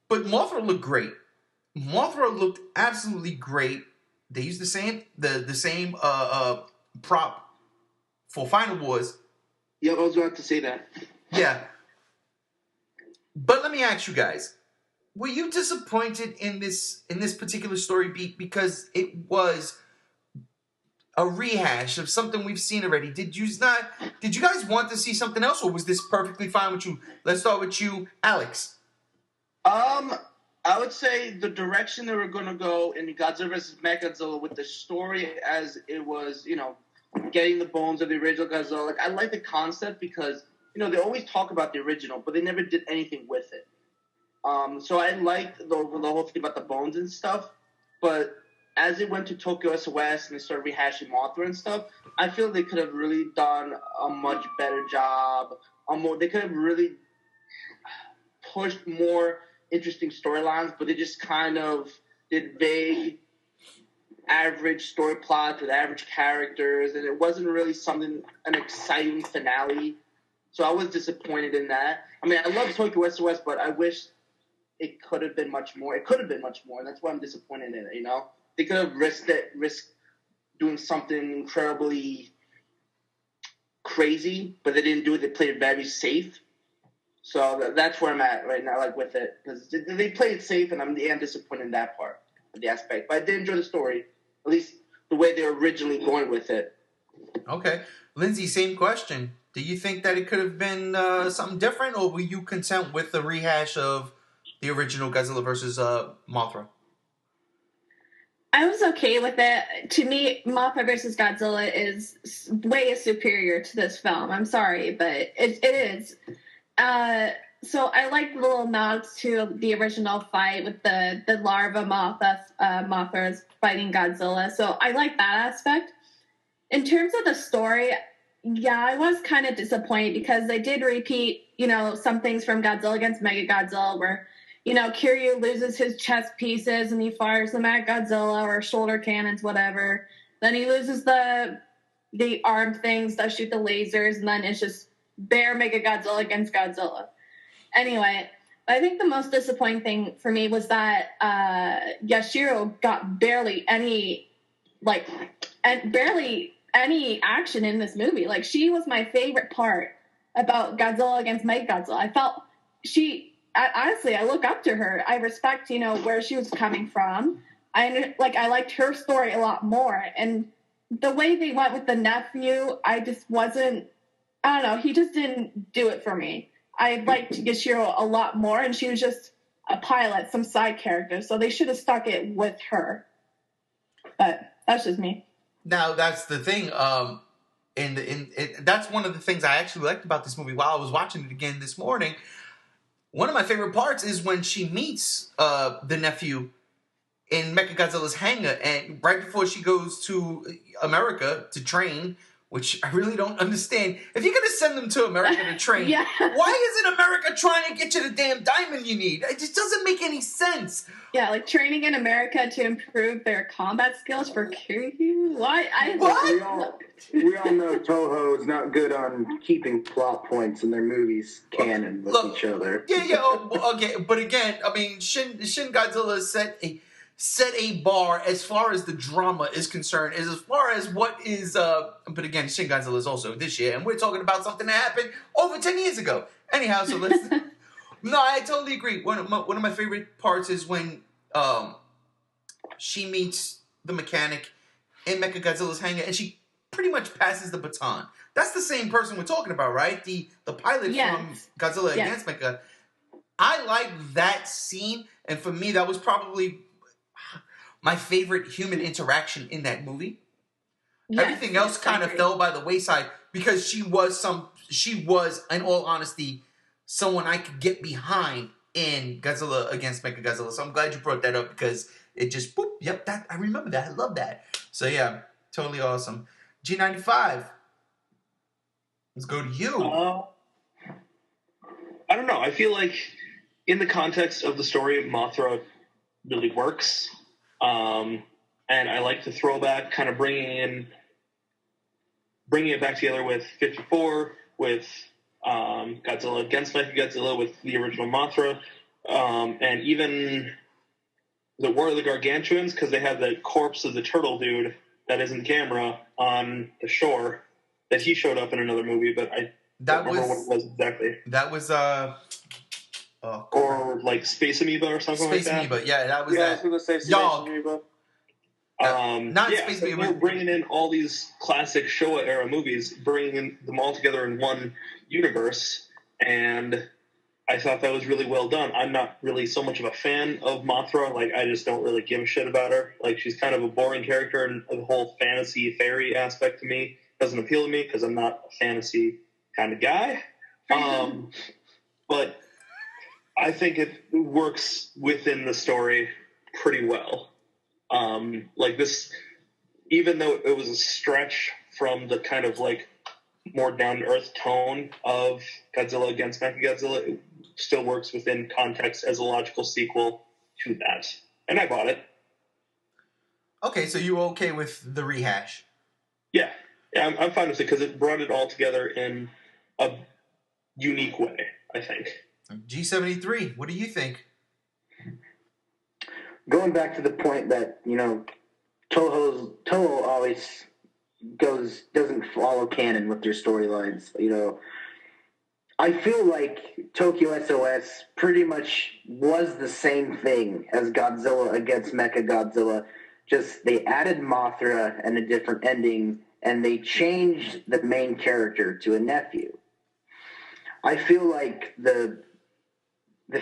Mothra looked great. Mothra looked absolutely great. They used the same prop for Final Wars. Yep, I was about to say that. Yeah. But let me ask you guys, were you disappointed in this particular story beat because it was a rehash of something we've seen already? Did you guys want to see something else, or was this perfectly fine with you? Let's start with you, Alex. I would say the direction they were going to go in Godzilla vs. Mechagodzilla with the story as it was, getting the bones of the original Godzilla. Like, I like the concept because, they always talk about the original, but they never did anything with it. So I liked the whole thing about the bones and stuff, but as it went to Tokyo SOS and they started rehashing Mothra and stuff, I feel they could have really done a much better job. They could have really pushed more interesting storylines, but they just kind of did vague, average story plots with average characters, and it wasn't really an exciting finale. So I was disappointed in that. I mean, I love Tokyo SOS, but I wish it could have been much more. It could have been much more, and that's why I'm disappointed in it, They could have risked doing something incredibly crazy, but they didn't do it. They played it very safe. So that's where I'm at right now, like, with it. Because they played it safe, and I'm disappointed in that part of the aspect. But I did enjoy the story, at least the way they were originally going with it. Okay. Lindsay, same question. Do you think that it could have been something different, or were you content with the rehash of the original Godzilla vs. Mothra? I was okay with it. To me, Mothra vs. Godzilla is way superior to this film. I'm sorry, but it is. So I like the little nods to the original fight with the larva Mothras fighting Godzilla. So I like that aspect. In terms of the story, yeah, I was kind of disappointed because they did repeat, some things from Godzilla against Mechagodzilla where, Kiryu loses his chest pieces and he fires them at Godzilla or shoulder cannons, whatever. Then he loses the arm things that shoot the lasers, and then it's just bare Mechagodzilla against Godzilla. Anyway, I think the most disappointing thing for me was that Yashiro got barely any action in this movie. Like, she was my favorite part about Godzilla against Mechagodzilla. I felt honestly, I look up to her. I respect, where she was coming from. I liked her story a lot more. And the way they went with the nephew, I just wasn't, I don't know, he just didn't do it for me. I liked Yashiro a lot more, and she was just a pilot, some side character. So they should have stuck it with her. But that's just me. Now, that's the thing. That's one of the things I actually liked about this movie while I was watching it again this morning. One of my favorite parts is when she meets the nephew in Mechagodzilla's hangar, and right before she goes to America to train which I really don't understand. If you're going to send them to America to train, Yeah. why isn't America trying to get you the damn diamond you need? It just doesn't make any sense. Yeah, like training in America to improve their combat skills for Kiryu. Why? What? We all know Toho is not good on keeping plot points in their movies canon with each other. Yeah, okay. But again, I mean, Shin Godzilla set a bar as far as the drama is concerned, as far as what is, but again, Shin Godzilla is also this year, and we're talking about something that happened over 10 years ago. Anyhow, so let's, no, I totally agree. One of my favorite parts is when, she meets the mechanic in Mechagodzilla's hangar, and she pretty much passes the baton. That's the same person we're talking about, right? The pilot from Godzilla Against Mecha. I like that scene, and for me, that was probably my favorite human interaction in that movie. Yes, everything else kind of fell by the wayside because she was, in all honesty, someone I could get behind in Godzilla Against Mechagodzilla. So I'm glad you brought that up because it just, boop, yep, that I remember that. I love that. So yeah, totally awesome. G95. Let's go to you. I don't know. I feel like in the context of the story, Mothra really works. And I like the throwback, kind of bringing it back together with 54, with Godzilla Against Mechagodzilla, with the original Mothra, and even the War of the Gargantuans, because they had the corpse of the turtle dude that is in camera on the shore, that he showed up in another movie, but I don't remember what it was exactly. That was, or like Space Amoeba or something like that. Space Amoeba, yeah, that was I that. was going to say Space Amoeba. Space Amoeba. We're bringing in all these classic Showa era movies, bringing them all together in one universe, and I thought that was really well done. I'm not really so much of a fan of Mothra. Like, I just don't really give a shit about her. Like, she's kind of a boring character, and the whole fantasy fairy aspect to me doesn't appeal to me because I'm not a fantasy kind of guy. But I think it works within the story pretty well. Like this, even though it was a stretch from the kind of like more down-to-earth tone of Godzilla Against Mechagodzilla, it still works within context as a logical sequel to that. And I bought it. Okay, so you were okay with the rehash? Yeah, I'm fine with it because it brought it all together in a unique way, I think. G73, what do you think? Going back to the point that, Toho always doesn't follow canon with their storylines. I feel like Tokyo SOS pretty much was the same thing as Godzilla Against Mechagodzilla. Just they added Mothra and a different ending, and they changed the main character to a nephew. I feel like the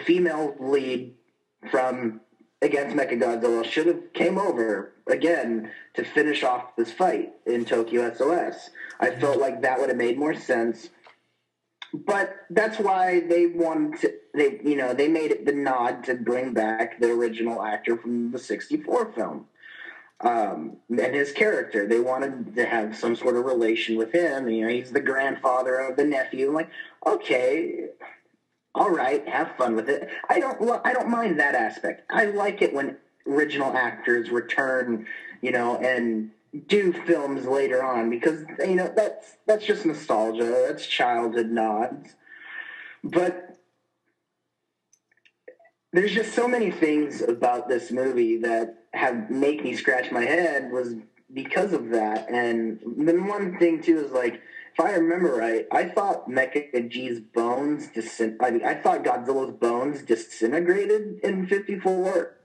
female lead from Against Mechagodzilla should have came over again to finish off this fight in Tokyo SOS. I felt like that would have made more sense. But that's why they wanted to, they made it the nod to bring back the original actor from the 64 film. And his character, they wanted to have some sort of relation with him. He's the grandfather of the nephew. I'm like, okay, all right, have fun with it. I don't mind that aspect. I like it when original actors return, and do films later on because that's just nostalgia. That's childhood nods. But there's just so many things about this movie that make me scratch my head was because of that. And then one thing too is like, if I remember right, I thought Mecha-G's bones I thought Godzilla's bones disintegrated in 54.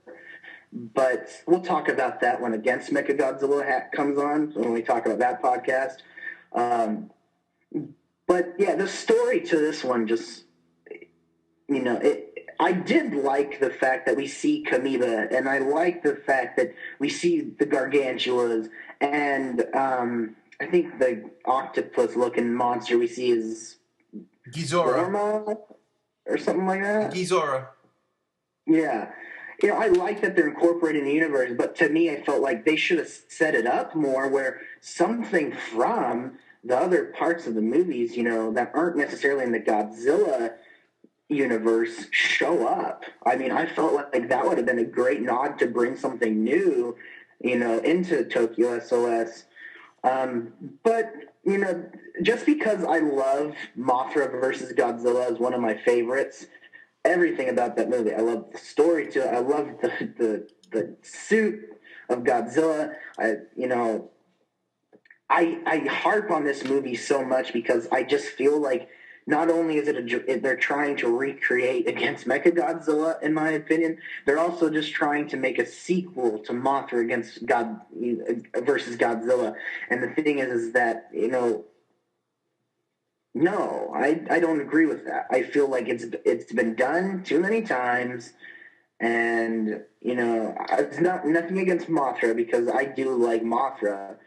But we'll talk about that when Against Mechagodzilla comes on, when we talk about that podcast. But yeah, the story to this one just, I did like the fact that we see Kamiba, and I like the fact that we see the Gargantuas, and I think the octopus-looking monster we see is Ghidorah or something like that. Ghidorah. Yeah. I like that they're incorporating the universe, but to me, I felt like they should have set it up more where something from the other parts of the movies, that aren't necessarily in the Godzilla universe show up. I mean, I felt like that would have been a great nod to bring something new, into Tokyo SOS. But, just because I love Mothra versus Godzilla is one of my favorites, everything about that movie. I love the story to it. I love the suit of Godzilla. I harp on this movie so much because I just feel like not only is they're trying to recreate against Mechagodzilla, in my opinion, they're also just trying to make a sequel to Mothra versus Godzilla. And the thing is that, no, I don't agree with that. I feel like it's been done too many times, and it's nothing against Mothra because I do like Mothra.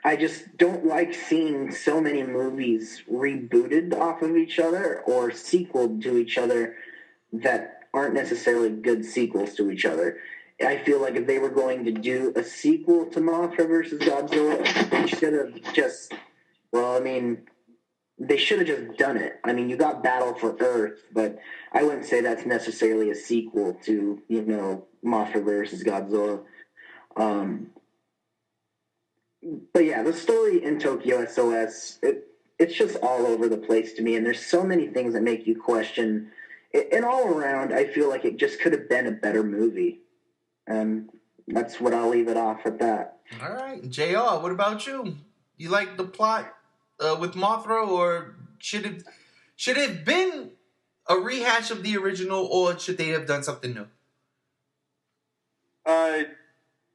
I just don't like seeing so many movies rebooted off of each other or sequeled to each other that aren't necessarily good sequels to each other. I feel like if they were going to do a sequel to Mothra versus Godzilla, they should have just, they should have just done it. I mean, you got Battle for Earth, but I wouldn't say that's necessarily a sequel to, Mothra versus Godzilla. But yeah, the story in Tokyo SOS, it's just all over the place to me, and there's so many things that make you question. And all around, I feel like it just could have been a better movie. And that's what I'll leave it off at that. All right. JR, what about you? You like the plot with Mothra, or should it have been a rehash of the original, or should they have done something new? I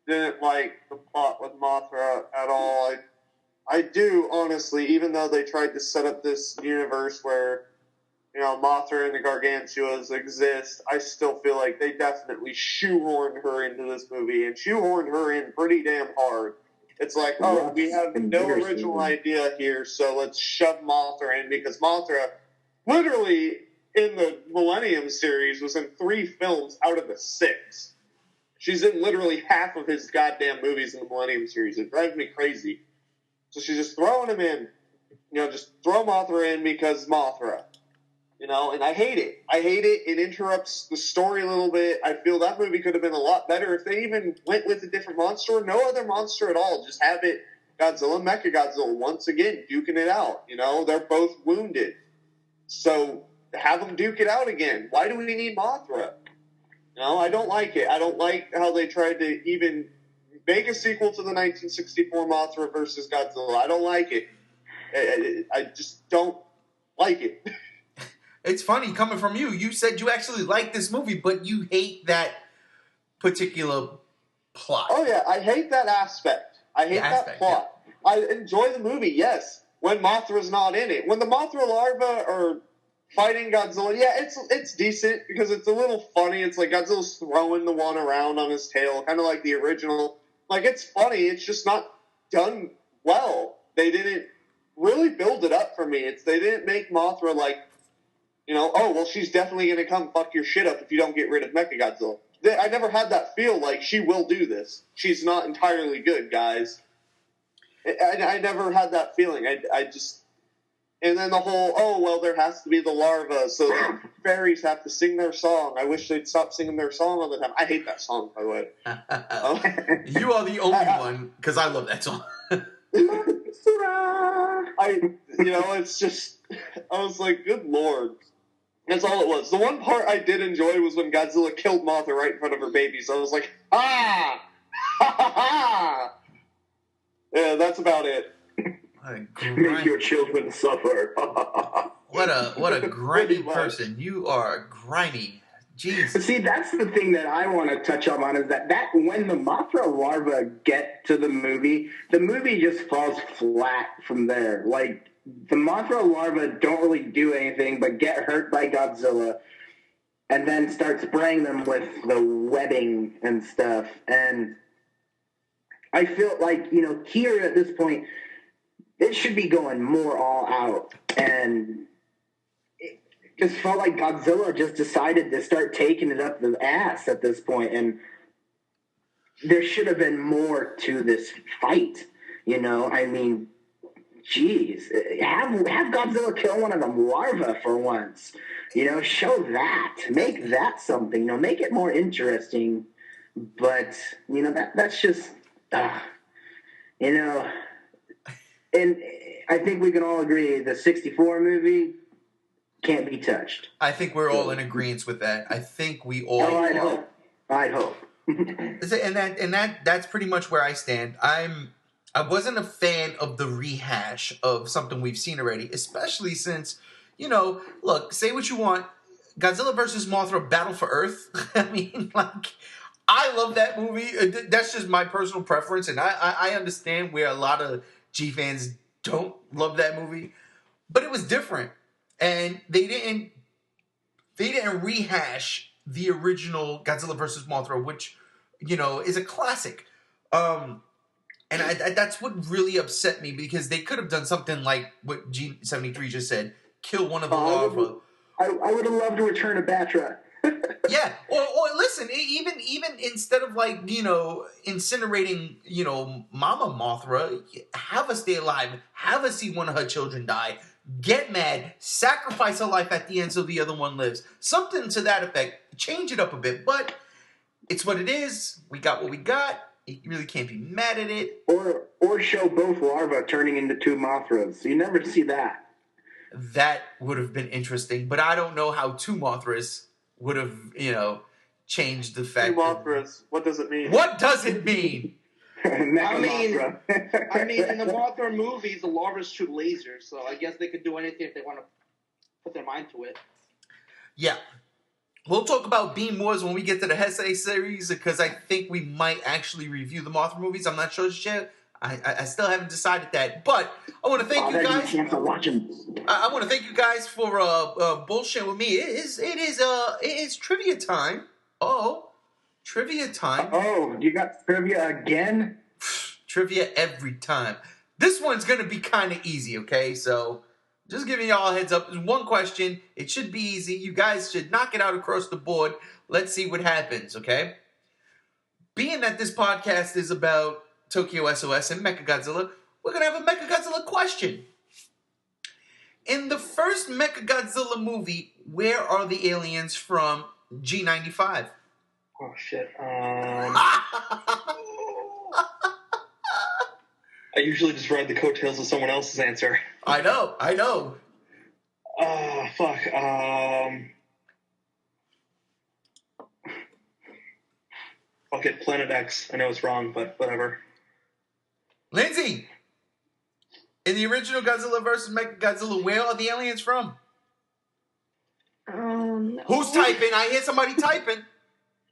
didn't like the plot with Mothra at all. I do, honestly, even though they tried to set up this universe where, Mothra and the Gargantuas exist, I still feel like they definitely shoehorned her into this movie, and shoehorned her in pretty damn hard. It's like, we have no original idea here, so let's shove Mothra in, because Mothra, literally, in the Millennium series, was in 3 films out of the 6. She's in literally half of his goddamn movies in the Millennium series. It drives me crazy. So she's just throwing him in. Just throw Mothra in because Mothra. And I hate it. I hate it. It interrupts the story a little bit. I feel that movie could have been a lot better if they even went with a different monster or no other monster at all. Just have it Godzilla, Mechagodzilla, once again, duking it out. They're both wounded. So have them duke it out again. Why do we need Mothra? I don't like it. I don't like how they tried to even make a sequel to the 1964 Mothra versus Godzilla. I don't like it. I just don't like it. It's funny coming from you. You said you actually like this movie, but you hate that particular plot. Oh, yeah. I hate that aspect. I hate that plot. Yeah. I enjoy the movie, yes, when Mothra's not in it. When the Mothra larvae are fighting Godzilla, yeah, it's decent because it's a little funny. It's like Godzilla's throwing the one around on his tail, kind of like the original. Like, it's funny. It's just not done well. They didn't really build it up for me. They didn't make Mothra like, she's definitely going to come fuck your shit up if you don't get rid of Mechagodzilla. I never had that feel like she will do this. She's not entirely good, guys. I never had that feeling. I just... And then the whole, there has to be the larva, so the fairies have to sing their song. I wish they'd stop singing their song all the time. I hate that song, by the way. You are the only one, because I love that song. It's just... I was like, good lord. That's all it was. The one part I did enjoy was when Godzilla killed Mothra right in front of her baby, so I was like, ah! Ha ha ha! Yeah, that's about it. Make your children suffer. What a grimy person. You are grimy. Jeez. See, that's the thing that I want to touch on is that when the Mothra larvae get to the movie just falls flat from there. Like, the Mothra larvae don't really do anything but get hurt by Godzilla and then start spraying them with the webbing and stuff. And I feel like, here at this point, it should be going more all out. And it just felt like Godzilla just decided to start taking it up the ass at this point. And there should have been more to this fight. You know, I mean, geez, have Godzilla kill one of them larvae for once. You know, show that, make that something. You know, make it more interesting. But you know that's just, you know, and I think we can all agree the '64 movie can't be touched. I think we're all in agreement with that. I think we all. Oh, I'd hope. And that's pretty much where I stand. I wasn't a fan of the rehash of something we've seen already, especially since, you know, look, say what you want, Godzilla versus Mothra Battle for Earth. I mean, like, I love that movie. That's just my personal preference, and I understand where a lot of G fans don't love that movie, but it was different, and they didn't rehash the original Godzilla versus Mothra, which, you know, is a classic. And that's what really upset me, because they could have done something like what G73 just said, kill one of the larvae. I would have loved to return to Batra. Yeah, or listen, even instead of, like, you know, incinerating, you know, Mama Mothra, have her stay alive, have her see one of her children die, get mad, sacrifice her life at the end so the other one lives. Something to that effect. Change it up a bit, but it's what it is. We got what we got. You really can't be mad at it. Or show both larvae turning into two Mothras. You never see that. That would have been interesting, but I don't know how two Mothras would have, you know, changed the fact. Two Mothras. What does it mean? What does it mean? I mean, in the Mothra movies, the larvae shoot lasers, so I guess they could do anything if they want to put their mind to it. Yeah. We'll talk about Beam Wars when we get to the Heisei series, because I think we might actually review the Mothra movies. I'm not sure yet. I still haven't decided that, but I want to thank you guys. I want to thank you guys for bullshitting with me. It is trivia time. Oh, trivia time. Oh, you got trivia again? Trivia every time. This one's gonna be kind of easy. Okay, so just giving y'all a heads up. There's one question. It should be easy. You guys should knock it out across the board. Let's see what happens. Okay. Being that this podcast is about Tokyo SOS and Mechagodzilla, we're going to have a Mechagodzilla question. In the first Mechagodzilla movie, where are the aliens from G95? Oh, shit. I usually just ride the coattails of someone else's answer. I know. Fuck. Fuck it, Planet X. I know it's wrong, but whatever. Lindsay, in the original Godzilla vs. Mechagodzilla, where are the aliens from? Oh, no. Who's typing? I hear somebody typing.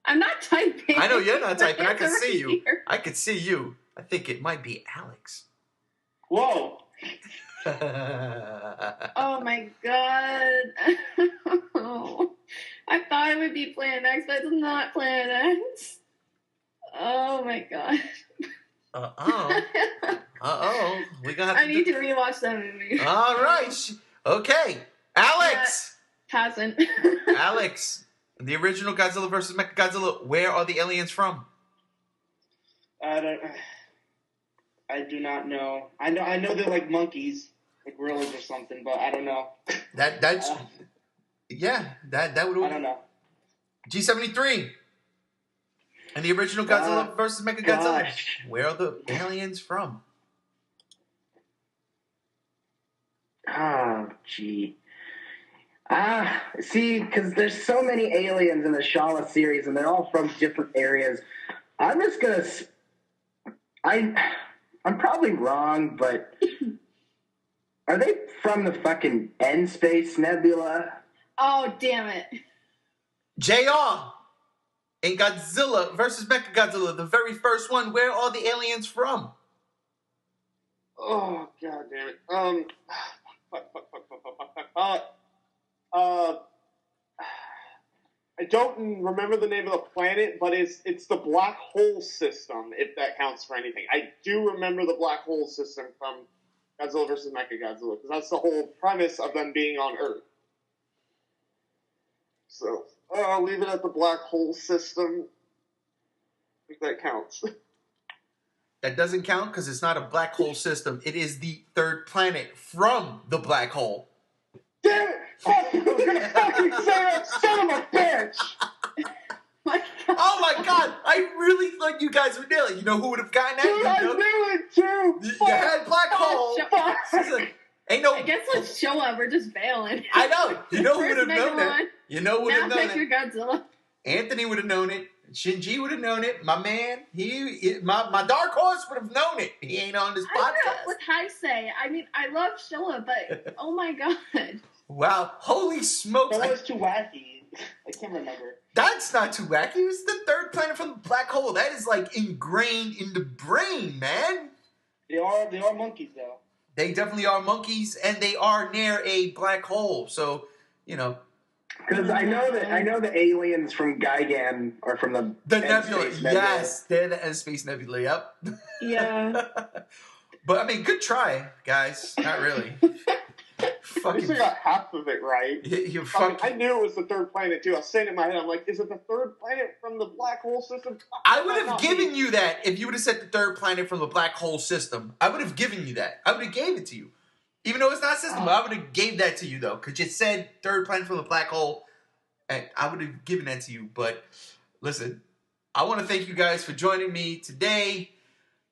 I'm not typing. I know you're not typing. I can Right see you. here. I can see you. I think it might be Alex. Whoa. Oh my god. Oh, I thought it would be Planet X, but it's not Planet X. Oh my god. Uh-oh. We're gonna have I need to rewatch that movie. All right. Okay. Alex. Hasn't. Alex. The original Godzilla vs. Mechagodzilla, where are the aliens from? I do not know. I know they're like monkeys, like gorillas or something, but I don't know. That would. I don't know. G73. And the original Godzilla vs. Mechagodzilla, Gosh. where are the aliens from? Oh, gee. See, because there's so many aliens in the Shala series, and they're all from different areas. I'm just gonna. I'm probably wrong, but are they from the fucking End Space Nebula? Oh, damn it. JR. In Godzilla vs. Mechagodzilla, the very first one, where are the aliens from? Oh, god damn it. I don't remember the name of the planet, but it's the black hole system, if that counts for anything. I do remember the black hole system from Godzilla vs. Mechagodzilla, because that's the whole premise of them being on Earth. So, I'll leave it at the black hole system, if that counts. That doesn't count because it's not a black hole system. It is the third planet from the black hole. Damn it! Fuck, I was gonna fucking say that, son of a bitch! My God. Oh my god! I really thought you guys would nail it. You know who would have gotten that? Dude, I You know? knew it too! You had black hole. Fuck! Ain't no. I guess let's show up. We're just bailing. I know. You know who would have First known that? Megalon, You know who would now have known Mecha that? Godzilla. Anthony would have known it. Shinji would have known it. My man, my dark horse would have known it. He ain't on this I grew up podcast. with Heisei. I mean, I love Showa, but oh my God. Wow! Holy smokes! That was too wacky. I can't remember. That's not too wacky. It's the third planet from the black hole. That is like ingrained in the brain, man. They are monkeys though. They definitely are monkeys, and they are near a black hole. So, you know, Because I know the aliens from Gigan are from the nebula. Space Nebula. Yes, they're the End Space Nebula. Yep. Yeah. But I mean, good try, guys. Not really. At least I Fucking. got half of it right. You I, mean, fucking. I knew it was the third planet too. I was saying it in my head, I'm like, is it the third planet from the black hole system? I would have given you that if you would have said the third planet from the black hole system. I would have given you that. I would have gave it to you. Even though it's not a system, I would have gave that to you though. Because you said third planet from the black hole. And I would have given that to you. But listen, I want to thank you guys for joining me today.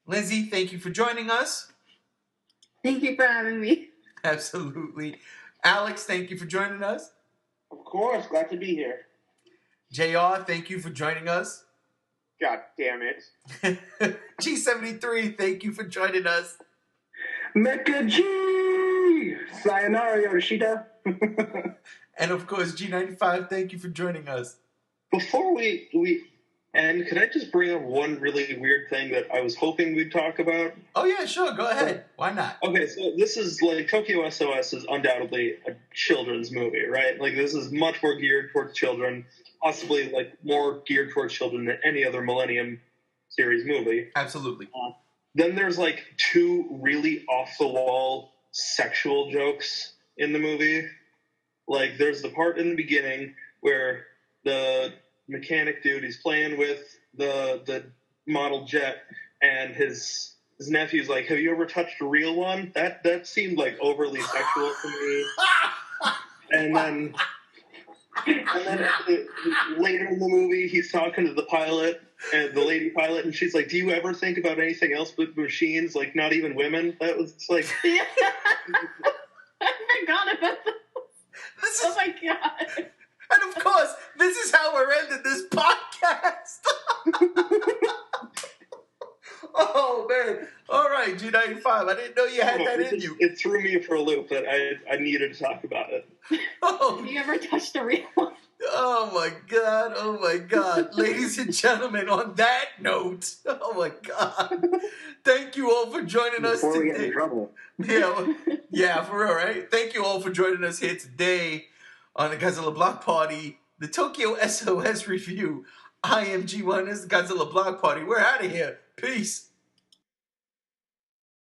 Lindsay, thank you for joining us. Thank you for having me. Absolutely. Alex, thank you for joining us. Of course, glad to be here. JR, thank you for joining us. God damn it. G73, thank you for joining us. Mecha G! Sayonara, Yoshida. And of course, G95, thank you for joining us. Before we end, could I just bring up one really weird thing that I was hoping we'd talk about? Oh, yeah, sure. Go ahead. Why not? Okay, so this is like Tokyo SOS is undoubtedly a children's movie, right? Like this is much more geared towards children, possibly like more geared towards children than any other Millennium series movie. Absolutely. Then there's like two really off the wall sexual jokes in the movie. Like there's the part in the beginning where the mechanic dude, he's playing with the model jet, and his nephew's like, "Have you ever touched a real one?" That seemed like overly sexual to me. And then later in the movie, he's talking to the pilot and the lady pilot, and she's like, "Do you ever think about anything else but machines? Like not even women?" That was like, Yeah. I forgot about that. This Oh is, my God. and of course, this is how we're ending this podcast. Oh, man. All right, G95. I didn't know you had that in you. It threw me for a loop, but I needed to talk about it. Oh, Have you ever touched a real one? oh my God. Oh my God. Ladies and gentlemen, on that note, oh my God. Thank you all for joining us Before we get in today. trouble. Yeah, for real, right? Thank you all for joining us here today on the Godzilla Block Party, the Tokyo SOS review. I am G1. This is the Godzilla Block Party. We're out of here. Peace.